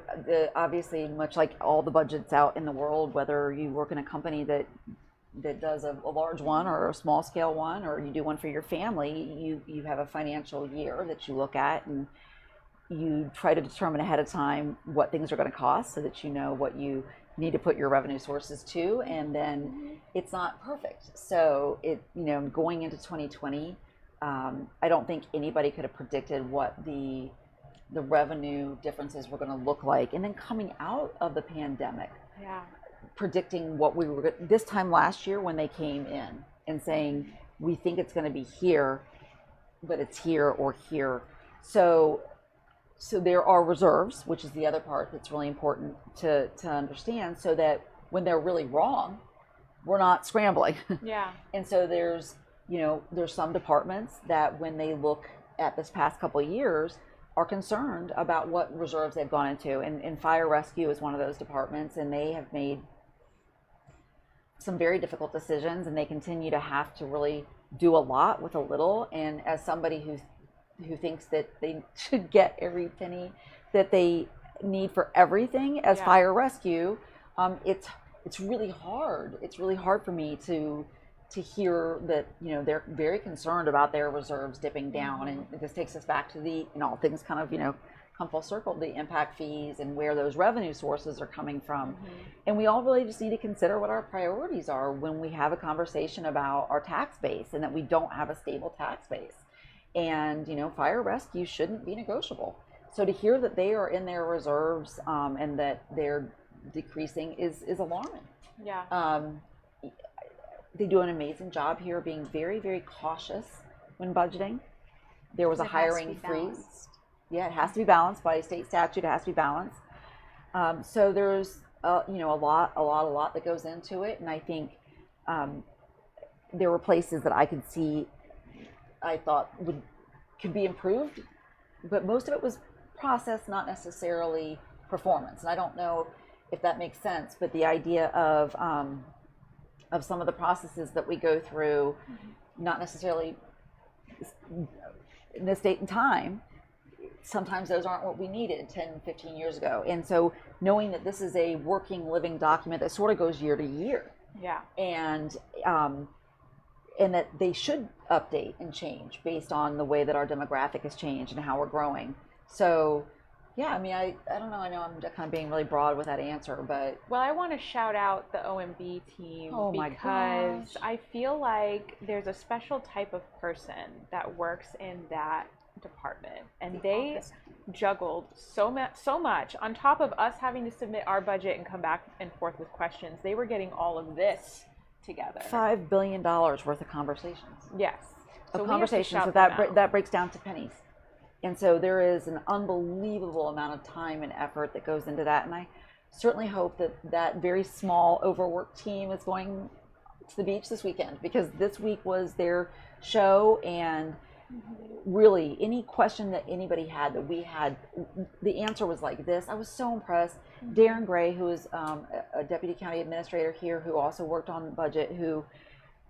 obviously, much like all the budgets out in the world, whether you work in a company that does a large one or a small scale one, or you do one for your family, you have a financial year that you look at, and you try to determine ahead of time what things are going to cost so that you know what you need to put your revenue sources to, and then it's not perfect. So going into 2020, I don't think anybody could have predicted what the revenue differences were going to look like. And then coming out of the pandemic, predicting what we were this time last year when they came in and saying, we think it's going to be here, but it's here or here. So there are reserves, which is the other part that's really important to understand, so that when they're really wrong, we're not scrambling. Yeah. And so there's some departments that when they look at this past couple of years are concerned about what reserves they've gone into. And fire rescue is one of those departments, and they have made some very difficult decisions, and they continue to have to really do a lot with a little. And as somebody who thinks that they should get every penny that they need for everything as fire rescue, it's really hard. It's really hard for me to hear that they're very concerned about their reserves dipping down. And this takes us back to all things kind of come full circle, the impact fees and where those revenue sources are coming from. And we all really just need to consider what our priorities are when we have a conversation about our tax base, and that we don't have a stable tax base. And fire rescue shouldn't be negotiable. So to hear that they are in their reserves and that they're decreasing is alarming. Yeah. They do an amazing job here being very, very cautious when budgeting. There was a hiring freeze. Yeah, it has to be balanced by state statute. It has to be balanced. So there's a lot that goes into it. And I think there were places that I could see, I thought could be improved, but most of it was process, not necessarily performance. And I don't know if that makes sense, but the idea of some of the processes that we go through, not necessarily in this date and time, sometimes those aren't what we needed 10, 15 years ago. And so knowing that this is a working, living document that sort of goes year to year. Yeah. And that they should update and change based on the way that our demographic has changed and how we're growing. So, yeah, I mean, I don't know. I know I'm kind of being really broad with that answer, but... Well, I want to shout out the OMB team because I feel like there's a special type of person that works in that department, and they juggled so much on top of us having to submit our budget and come back and forth with questions. They were getting all of this together. $5 billion worth of conversations. Yes. So conversations. So that breaks down to pennies. And so there is an unbelievable amount of time and effort that goes into that. And I certainly hope that very small, overworked team is going to the beach this weekend, because this week was their show. And really, any question that anybody had that we had, the answer was like this. I was so impressed. Darren Gray, who is a deputy county administrator here, who also worked on the budget, who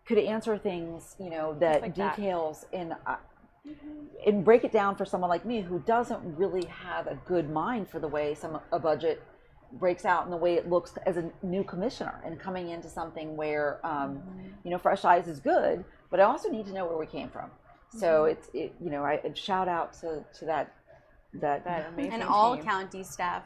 could answer things, that like details and break it down for someone like me who doesn't really have a good mind for the way a budget breaks out and the way it looks as a new commissioner and coming into something where fresh eyes is good, but I also need to know where we came from. So I shout out to that amazing and all team. county staff.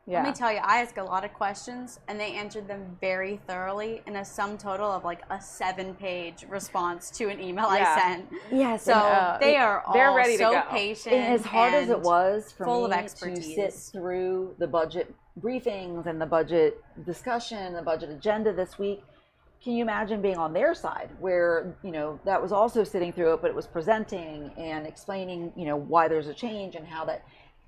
Let me tell you, I ask a lot of questions, and they answered them very thoroughly in a sum total of like a 7-page response to an email I sent. Yes. So they're ready to go. patient. And as hard as it was for full me of expertise to sit through the budget briefings and the budget discussion, the budget agenda this week, can you imagine being on their side where, that was also sitting through it, but it was presenting and explaining, why there's a change and how that,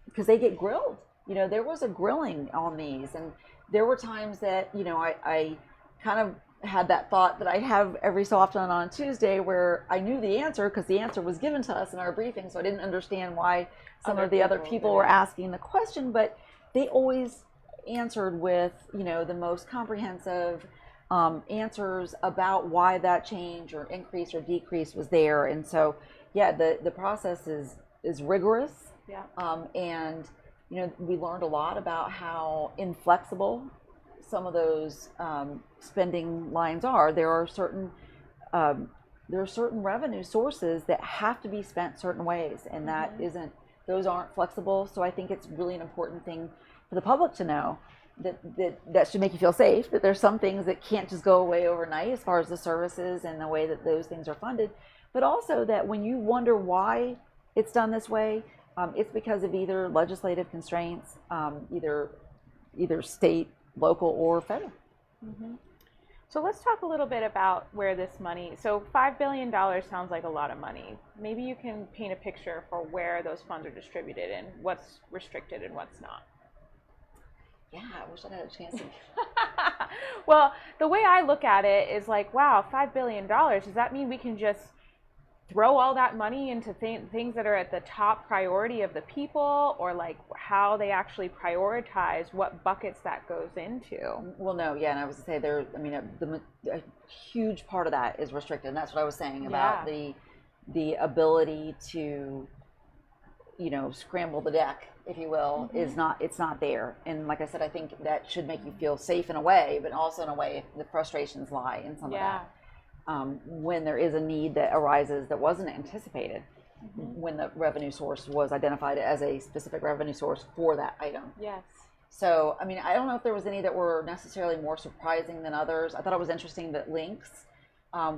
because they get grilled. There was a grilling on these, and there were times that, I kind of had that thought that I have every so often on Tuesday where I knew the answer because the answer was given to us in our briefing, so I didn't understand why some of the other people were asking the question, but they always answered with, the most comprehensive, answers about why that change or increase or decrease was there. And so, yeah, the process is rigorous. Yeah. And we learned a lot about how inflexible some of those spending lines are. There are certain revenue sources that have to be spent certain ways, and that isn't, those aren't flexible. So I think it's really an important thing for the public to know that should make you feel safe, that there's some things that can't just go away overnight as far as the services and the way that those things are funded, but also that when you wonder why it's done this way, it's because of either legislative constraints, either state, local, or federal. So let's talk a little bit about where this money, so $5 billion sounds like a lot of money. Maybe you can paint a picture for where those funds are distributed and what's restricted and what's not. Yeah, I wish I had a chance to. Well, the way I look at it is like, wow, $5 billion, does that mean we can just throw all that money into things that are at the top priority of the people, or like how they actually prioritize what buckets that goes into? Well, no, yeah, and I was to say a huge part of that is restricted, and that's what I was saying about the ability to, scramble the deck, if you will, it's not there. And like I said, I think that should make you feel safe in a way, but also in a way the frustrations lie in some of that. When there is a need that arises that wasn't anticipated, when the revenue source was identified as a specific revenue source for that item. Yes. So, I don't know if there was any that were necessarily more surprising than others. I thought it was interesting that Links,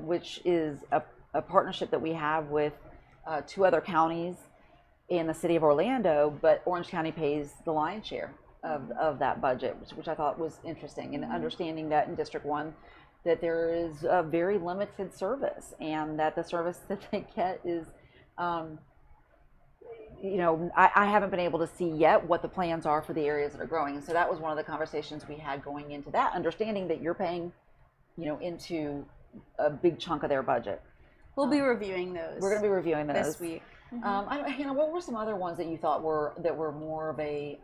which is a partnership that we have with 2 other counties in the city of Orlando, but Orange County pays the lion's share of that budget, which I thought was interesting. And understanding that in District 1, that there is a very limited service, and that the service that they get is, I haven't been able to see yet what the plans are for the areas that are growing. And so that was one of the conversations we had going into that, understanding that you're paying, into a big chunk of their budget. We'll be reviewing those. We're going to be reviewing those this week. What were some other ones that you thought were more of a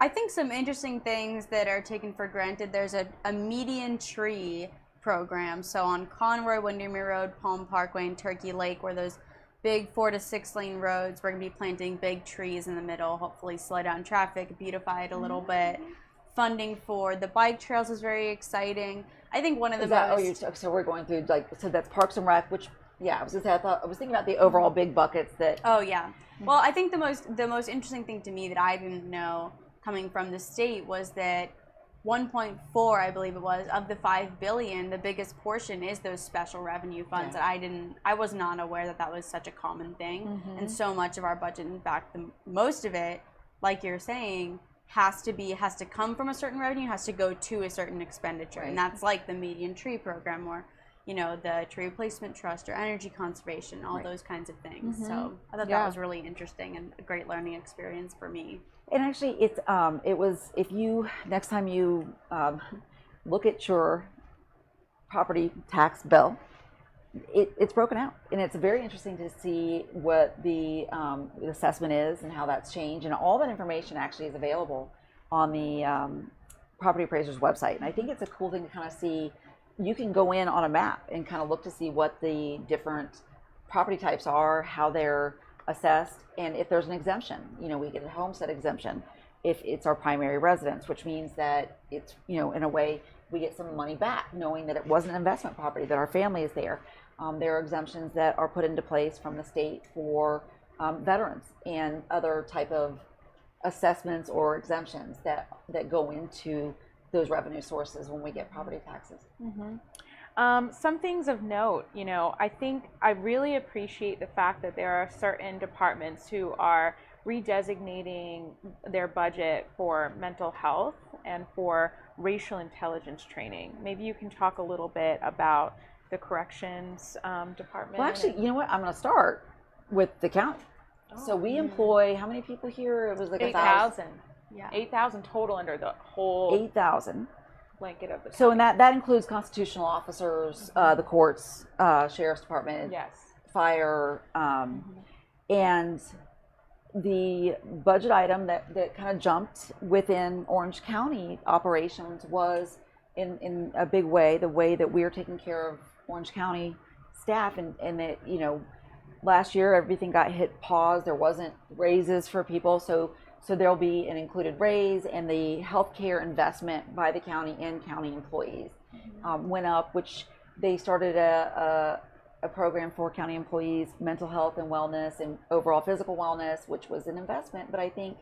I think some interesting things that are taken for granted. There's a median tree program. So on Conroy, Windermere Road, Palm Parkway, and Turkey Lake, where those big 4 to 6 lane roads, we're going to be planting big trees in the middle, hopefully slow down traffic, beautify it a little bit. Funding for the bike trails is very exciting. I think one of the so we're going through, so that's Parks and Rec, which, yeah, I was going to say, I was thinking about the overall big buckets that. Oh, yeah. Well, I think the most interesting thing to me that I didn't know coming from the state was that 1.4, I believe it was, of the $5 billion, the biggest portion is those special revenue funds that I was not aware that was such a common thing. And so much of our budget, in fact, most of it, like you're saying, has to come from a certain revenue, has to go to a certain expenditure. And that's like the median tree program, or the tree replacement trust, or energy conservation, all those kinds of things. So I thought that was really interesting and a great learning experience for me. And actually, it was, if you, next time you look at your property tax bill, it's broken out, and it's very interesting to see what the assessment is and how that's changed, and all that information actually is available on the property appraiser's website. And I think it's a cool thing to kind of see. You can go in on a map and kind of look to see what the different property types are, how they're assessed, and if there's an exemption. We get a homestead exemption if it's our primary residence, which means that it's, in a way, we get some money back, knowing that it wasn't an investment property, that our family is there. There are exemptions that are put into place from the state for veterans and other type of assessments or exemptions that go into those revenue sources when we get property taxes. Some things of note, I think I really appreciate the fact that there are certain departments who are redesignating their budget for mental health and for racial intelligence training. Maybe you can talk a little bit about the corrections department. Well, actually, you know what? I'm going to start with the county. So we employ, how many people here? It was like 8,000. Yeah. 8,000 total under the whole 8,000 blanket of the county. So and that includes constitutional officers, the courts, sheriff's department, fire, and the budget item that kind of jumped within Orange County operations was in a big way, the way that we're taking care of Orange County staff, and that, you know, last year everything got hit pause. There wasn't raises for people, so there'll be an included raise, and the healthcare investment by the county and county employees went up, which they started a program for county employees, mental health and wellness and overall physical wellness, which was an investment. But I think,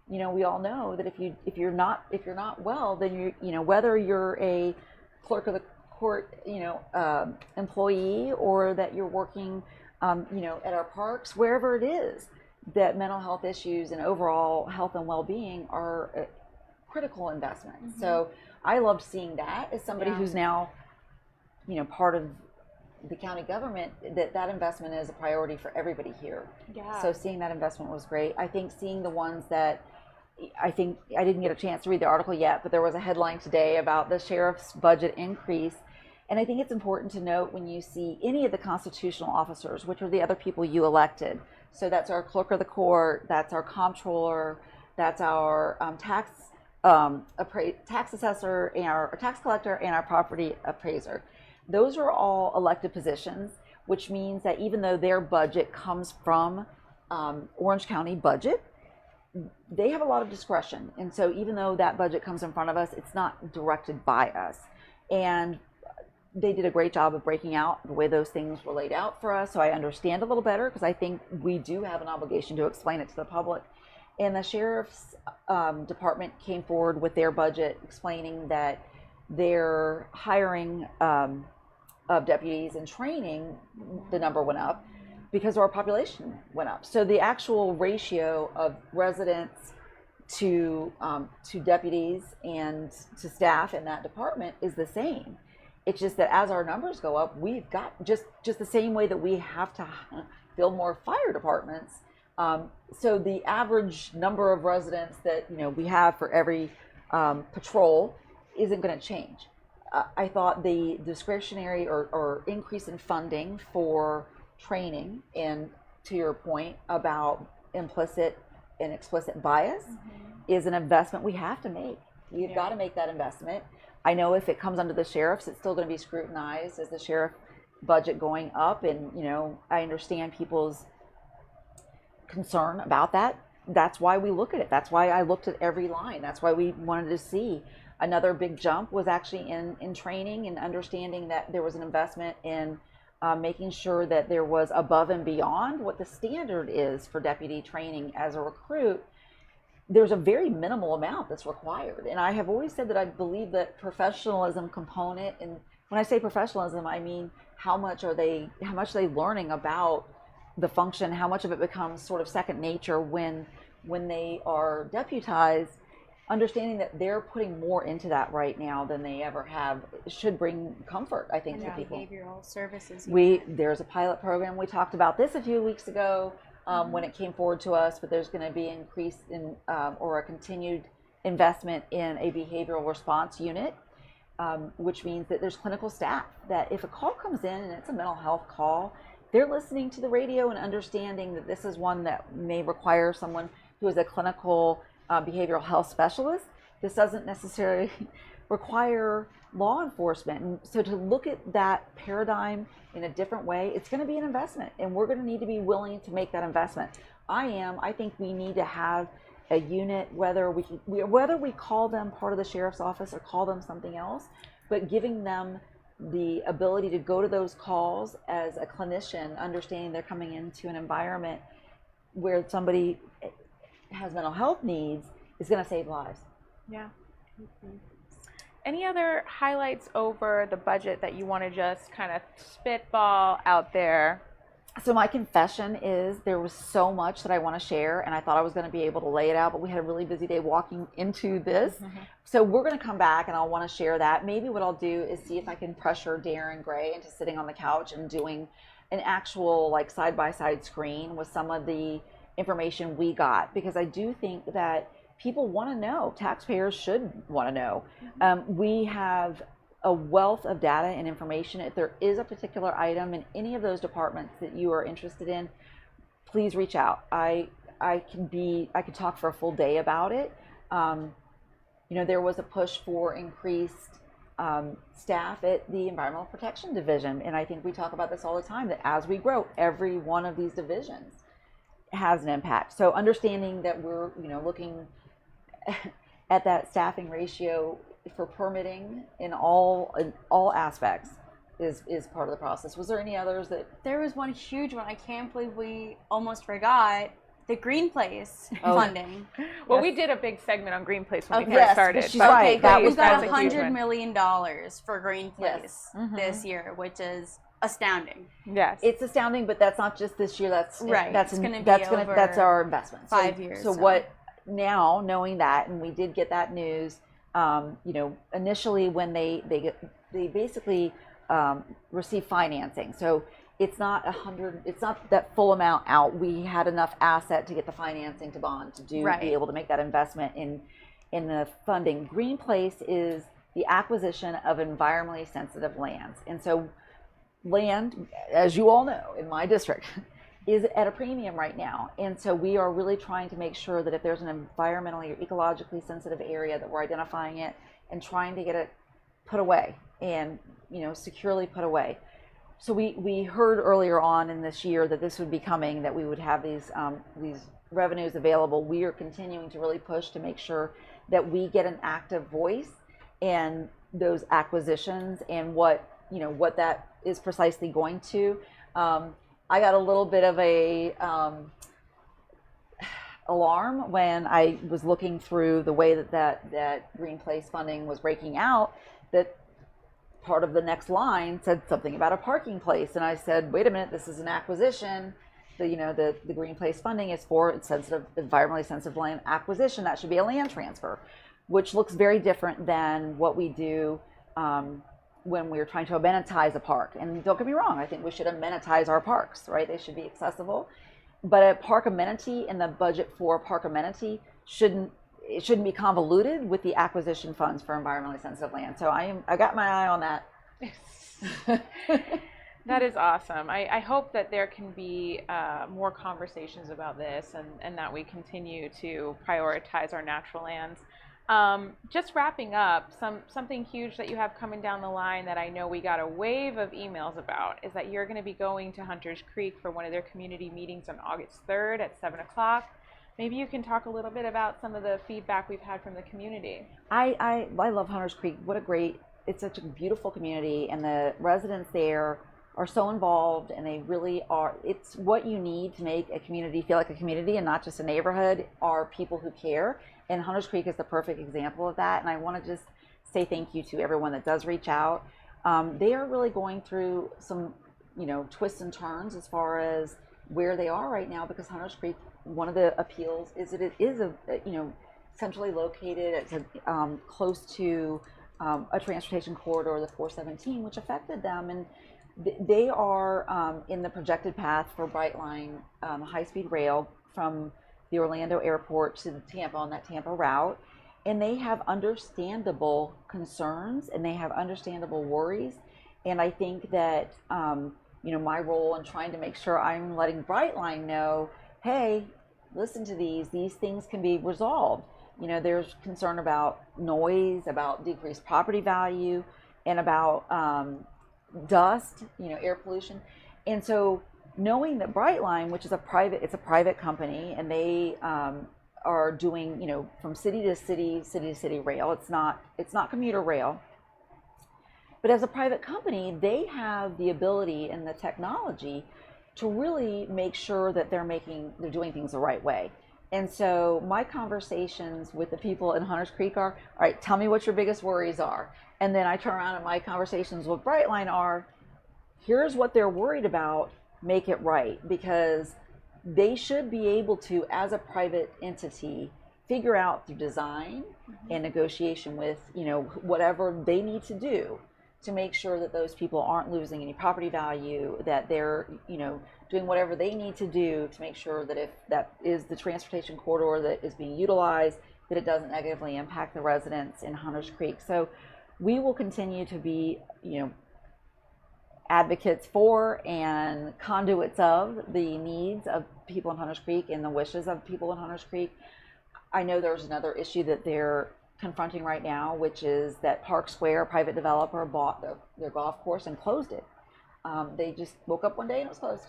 you know, we all know that if you're not well, then you know, whether you're a clerk of the court, you know, employee, or that you're working, you know, at our parks, wherever it is, that mental health issues and overall health and well-being are critical investments. So I loved seeing that as somebody who's now, you know, part of the county government, that investment is a priority for everybody here. So seeing that investment was great. I think seeing the ones that, I think I didn't get a chance to read the article yet, but there was a headline today about the sheriff's budget increase. And I think it's important to note, when you see any of the constitutional officers, which are the other people you elected, so that's our clerk of the court, that's our comptroller, that's our tax assessor, and our tax collector, and our property appraiser. Those are all elected positions, which means that even though their budget comes from Orange County budget, they have a lot of discretion. And so even though that budget comes in front of us, it's not directed by us. And they did a great job of breaking out the way those things were laid out for us, so I understand a little better, because I think we do have an obligation to explain it to the public. And the sheriff's department came forward with their budget, explaining that their hiring of deputies and training, the number went up because our population went up. So the actual ratio of residents to deputies and to staff in that department is the same. It's just that as our numbers go up, we've got just the same way that we have to build more fire departments. So the average number of residents that, you know, we have for every patrol isn't going to change. I thought the discretionary or increase in funding for training, and to your point about implicit and explicit bias, is an investment we have to make. You've got to make that investment. I know if it comes under the sheriff's, it's still going to be scrutinized as the sheriff budget going up, and, you know, I understand people's concern about that. That's why we look at it. That's why I looked at every line. That's why we wanted to see. Another big jump was actually in training and understanding that there was an investment in making sure that there was above and beyond what the standard is for deputy training as a recruit. There's a very minimal amount that's required. And I have always said that I believe that professionalism component, and when I say professionalism, I mean how much are they learning about the function, how much of it becomes sort of second nature when they are deputized, understanding that they're putting more into that right now than they ever have should bring comfort, I think, to people. Behavioral services. There's a pilot program. We talked about this a few weeks ago when it came forward to us, but there's going to be increase in or a continued investment in a behavioral response unit, which means that there's clinical staff that if a call comes in and it's a mental health call, they're listening to the radio and understanding that this is one that may require someone who is a clinical behavioral health specialist. This doesn't necessarily require law enforcement. And so to look at that paradigm in a different way, it's going to be an investment, and we're going to need to be willing to make that investment. I think we need to have a unit, whether we call them part of the sheriff's office or call them something else, but giving them the ability to go to those calls as a clinician, understanding they're coming into an environment where somebody has mental health needs, is going to save lives. Yeah. Any other highlights over the budget that you want to just kind of spitball out there? So my confession is there was so much that I want to share, and I thought I was going to be able to lay it out, but we had a really busy day walking into this. So we're going to come back and I'll want to share that. Maybe what I'll do is see if I can pressure Darren Gray into sitting on the couch and doing an actual like side-by-side screen with some of the information we got, because I do think that people want to know, taxpayers should want to know. We have a wealth of data and information. If there is a particular item in any of those departments that you are interested in, please reach out. I could talk for a full day about it. You know, there was a push for increased staff at the Environmental Protection Division. And I think we talk about this all the time, that as we grow, every one of these divisions has an impact. So understanding that we're, looking at that staffing ratio for permitting in all aspects is part of the process. Was there any others that? There was one huge one. I can't believe we almost forgot. The Green Place funding. Well, we did a big segment on Green Place when we first Yes, started. she's right. That was we got a huge $100 million for Green Place this year, which is astounding. Yes, it's astounding, but that's not just this year. That's right. That's That's our investment. 5 years. So what now? Knowing that, and we did get that news. Initially when they basically receive financing. So it's not it's not that full amount out. We had enough asset to get the financing to bond to be able to make that investment in the funding. Green Place is the acquisition of environmentally sensitive lands. And so land, as you all know, in my district, is at a premium right now. And so we are really trying to make sure that if there's an environmentally or ecologically sensitive area, that we're identifying it and trying to get it put away and, securely put away. So we heard earlier on in this year that this would be coming, that we would have these revenues available. We are continuing to really push to make sure that we get an active voice in those acquisitions and what that is precisely going to. I got a little bit of a alarm when I was looking through the way that Green Place funding was breaking out, that part of the next line said something about a parking place, and I said, wait a minute, this is an acquisition. The Green Place funding is for environmentally sensitive land acquisition. That should be a land transfer, which looks very different than what we do when we're trying to amenitize a park. And don't get me wrong, I think we should amenitize our parks, right? They should be accessible. But a park amenity and the budget for a park amenity shouldn't be convoluted with the acquisition funds for environmentally sensitive land. So I got my eye on that. That is awesome. I hope that there can be more conversations about this and that we continue to prioritize our natural lands. Just wrapping up, something huge that you have coming down the line that I know we got a wave of emails about is that you're going to be going to Hunters Creek for one of their community meetings on August 3rd at 7 o'clock. Maybe you can talk a little bit about some of the feedback we've had from the community. I love Hunters Creek. It's such a beautiful community, and the residents there are so involved, and they really are. It's what you need to make a community feel like a community and not just a neighborhood, are people who care. And Hunters Creek is the perfect example of that. And I want to just say thank you to everyone that does reach out. They are really going through some, twists and turns as far as where they are right now, because Hunters Creek, one of the appeals is that it is centrally located. It's close to a transportation corridor, the 417, which affected them. And they are in the projected path for Brightline high-speed rail from the Orlando airport to Tampa on that Tampa route. And they have understandable concerns and they have understandable worries. And I think that, my role in trying to make sure I'm letting Brightline know, hey, listen to these things can be resolved. There's concern about noise, about decreased property value, and about dust, air pollution. And so knowing that Brightline, which is a private company, and they are doing, from city to city rail. It's not commuter rail. But as a private company, they have the ability and the technology to really make sure that they're doing things the right way. And so my conversations with the people in Hunters Creek are, all right, tell me what your biggest worries are. And then I turn around and my conversations with Brightline are, here's what they're worried about, make it right. Because they should be able to, as a private entity, figure out through design and negotiation with, whatever they need to do to make sure that those people aren't losing any property value, that they're, doing whatever they need to do to make sure that if that is the transportation corridor that is being utilized, that it doesn't negatively impact the residents in Hunters Creek. So we will continue to be, advocates for and conduits of the needs of people in Hunters Creek and the wishes of people in Hunters Creek. I know there's another issue that they're confronting right now, which is that Park Square, a private developer, bought their golf course and closed it. They just woke up one day and it was closed.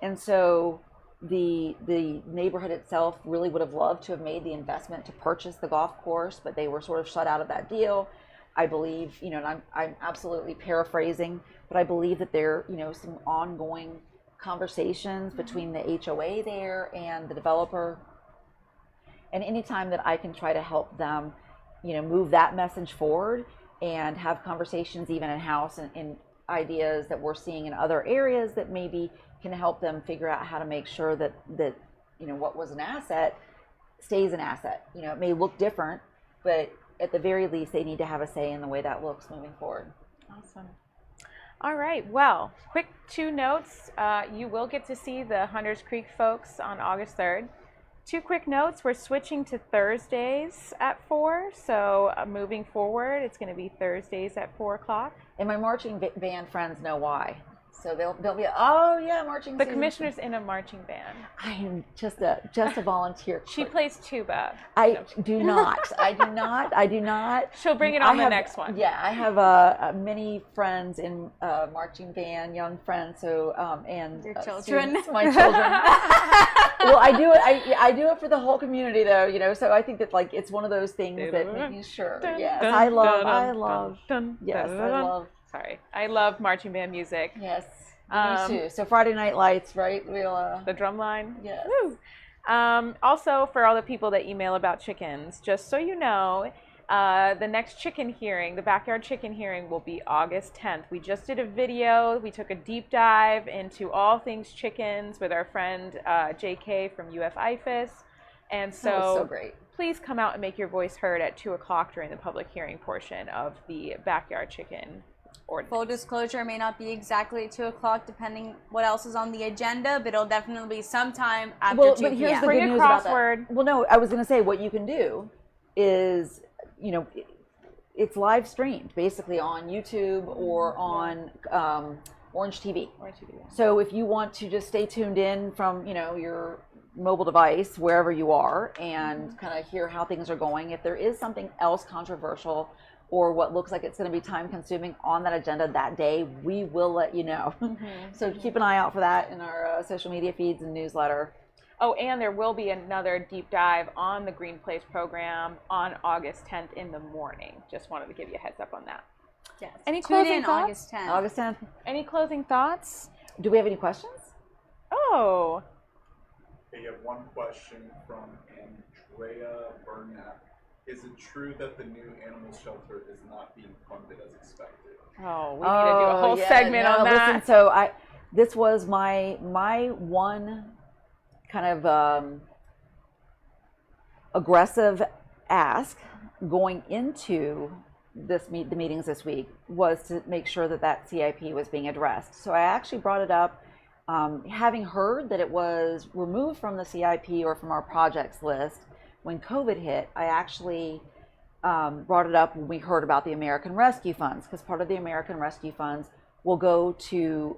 And so the neighborhood itself really would have loved to have made the investment to purchase the golf course, but they were sort of shut out of that deal. I believe, and I'm absolutely paraphrasing, but I believe that there, some ongoing conversations between the HOA there and the developer. And anytime that I can try to help them, move that message forward and have conversations even in-house and ideas that we're seeing in other areas that maybe can help them figure out how to make sure that what was an asset stays an asset. It may look different, but at the very least, they need to have a say in the way that looks moving forward. Awesome. All right. Well, quick 2 notes. You will get to see the Hunters Creek folks on August 3rd. 2 quick notes. We're switching to Thursdays at 4. So moving forward, it's going to be Thursdays at 4 o'clock. And my marching band friends know why. So they'll be, oh yeah, marching. The commissioner's in a marching band. I am just a volunteer. She plays tuba. I do not. I do not. She'll bring it on the next one. Yeah, I have many friends in marching band, young friends. So and your children, students, my children. Well, I do it for the whole community, though. So I think that it's one of those things that making sure. Yes, I love. Yes, I love. Sorry, I love marching band music. Yes, me too. So Friday Night Lights, right? The drum line. Yes. Woo. Also, for all the people that email about chickens, just so you know, the next chicken hearing, the backyard chicken hearing, will be August 10th. We just did a video. We took a deep dive into all things chickens with our friend JK from UF-IFAS. And so great. Please come out and make your voice heard at 2 o'clock during the public hearing portion of the backyard chicken ordinance. Full disclosure, it may not be exactly 2 o'clock depending what else is on the agenda, but it'll definitely be sometime after 2 But here's p.m. the Bring good a news about that. crossword. Well, no, I was going to say what you can do is, it's live streamed basically on YouTube or on Orange TV. So if you want to just stay tuned in from, your mobile device, wherever you are, and kind of hear how things are going, if there is something else controversial or what looks like it's going to be time consuming on that agenda that day, we will let you know. So keep an eye out for that in our social media feeds and newsletter. Oh, and there will be another deep dive on the Green Place program on August 10th in the morning. Just wanted to give you a heads up on that. Yes. Any closing thoughts? August 10th. August 10th. Any closing thoughts? Do we have any questions? Oh. Okay, you have one question from Andrea Burnett. Is it true that the new animal shelter is not being funded as expected? Oh, we need to do a whole segment on that. Listen, so this was my one kind of aggressive ask going into the meetings this week was to make sure that CIP was being addressed. So I actually brought it up, having heard that it was removed from the CIP or from our projects list when COVID hit. I actually brought it up when we heard about the American Rescue Funds, because part of the American Rescue Funds will go to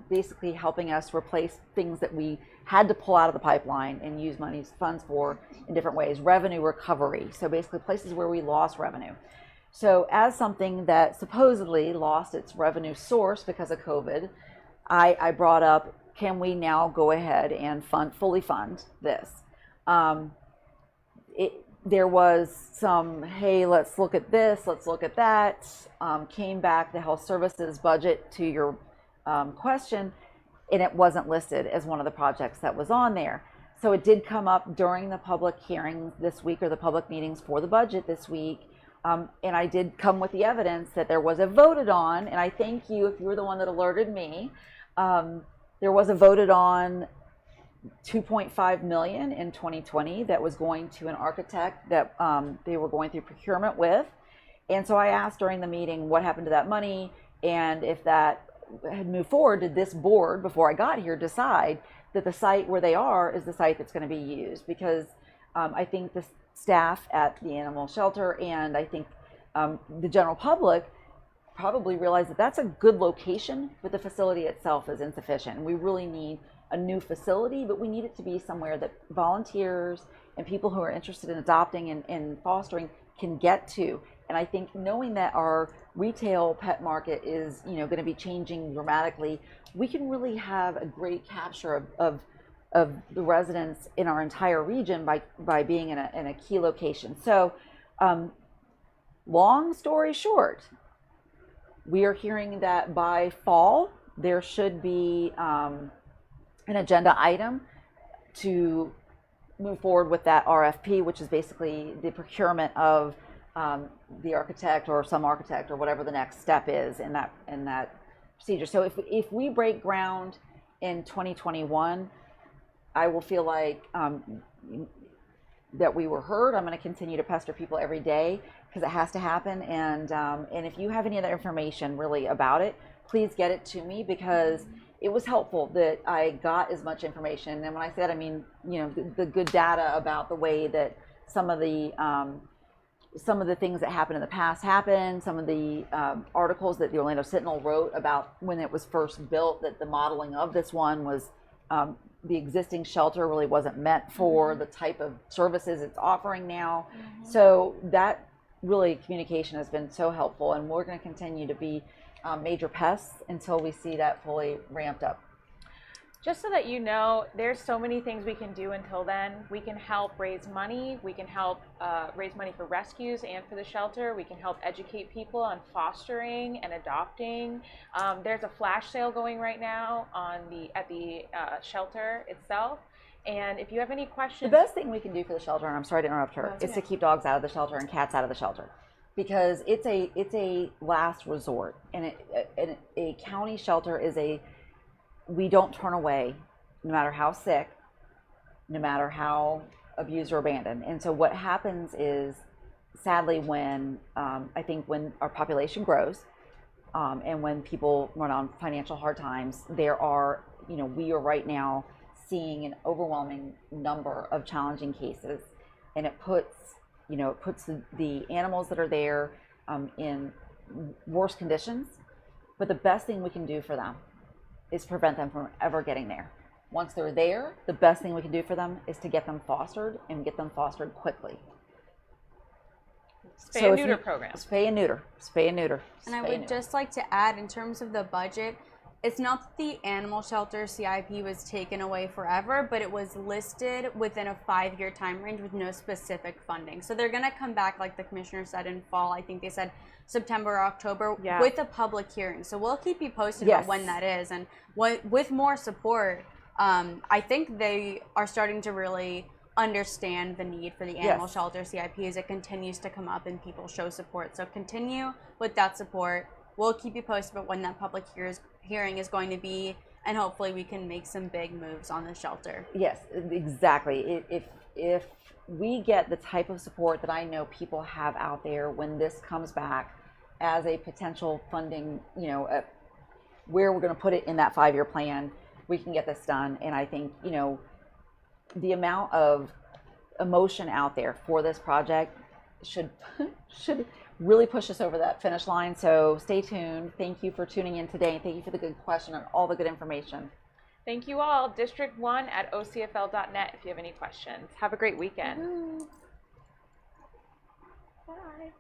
basically helping us replace things that we had to pull out of the pipeline and use funds for in different ways. Revenue recovery, so basically places where we lost revenue. So as something that supposedly lost its revenue source because of COVID, I brought up, can we now go ahead and fully fund this? There was some, hey, let's look at this, let's look at that. Came back the health services budget to your question, and it wasn't listed as one of the projects that was on there. So it did come up during the public hearing this week, or the public meetings for the budget this week. And I did come with the evidence that there was a voted on, and I thank you if you were the one that alerted me. There was a voted on $2.5 million in 2020 that was going to an architect that they were going through procurement with. And so I asked during the meeting what happened to that money, and if that had moved forward, did this board, before I got here, decide that the site where they are is the site that's going to be used? Because I think the staff at the animal shelter and I think the general public probably realize that that's a good location, but the facility itself is insufficient. And we really need a new facility, but we need it to be somewhere that volunteers and people who are interested in adopting and fostering can get to. And I think knowing that our retail pet market is, going to be changing dramatically, we can really have a great capture of the residents in our entire region by being in a key location. So, long story short, we are hearing that by fall there should be an agenda item to move forward with that RFP, which is basically the procurement of the architect or some architect or whatever the next step is in that procedure. So if we break ground in 2021, I will feel like that we were heard. I'm going to continue to pester people every day because it has to happen. And if you have any other information really about it, please get it to me, because it was helpful that I got as much information. And when I said, I mean, the good data about the way that some of the things that happened in the past happened, some of the articles that the Orlando Sentinel wrote about when it was first built, that the modeling of this one was the existing shelter really wasn't meant for the type of services it's offering now. So that really communication has been so helpful, and we're going to continue to be major pests until we see that fully ramped up. Just so that you know, there's so many things we can do until then. We can help raise money. We can help raise money for rescues and for the shelter. We can help educate people on fostering and adopting. There's a flash sale going right now at the shelter itself. And if you have any questions, the best thing we can do for the shelter, and I'm sorry to interrupt her, is to keep dogs out of the shelter and cats out of the shelter, because it's a last resort. And a county shelter is we don't turn away, no matter how sick, no matter how abused or abandoned. And so what happens is, sadly, when I think when our population grows, and when people run on financial hard times, we are right now seeing an overwhelming number of challenging cases, and it puts the animals that are there in worse conditions. But the best thing we can do for them is prevent them from ever getting there. Once they're there, the best thing we can do for them is to get them fostered, and get them fostered quickly. Spay and neuter program. Spay and neuter. Spay and neuter. And I would just like to add, in terms of the budget, it's not that the animal shelter CIP was taken away forever, but it was listed within a 5-year time range with no specific funding. So they're going to come back, like the commissioner said, in fall. I think they said September or October, with a public hearing. So we'll keep you posted about when that is. And with more support, I think they are starting to really understand the need for the animal shelter CIP as it continues to come up and people show support. So continue with that support. We'll keep you posted about when that public hearing is going to be, and hopefully we can make some big moves on the shelter. Yes, exactly. If we get the type of support that I know people have out there when this comes back as a potential funding, where we're going to put it in that 5-year plan, we can get this done. And I think, the amount of emotion out there for this project should really push us over that finish line. So stay tuned. Thank you for tuning in today, and thank you for the good question and all the good information. Thank you all. District 1 at ocfl.net if you have any questions. Have a great weekend. Woo-hoo. Bye.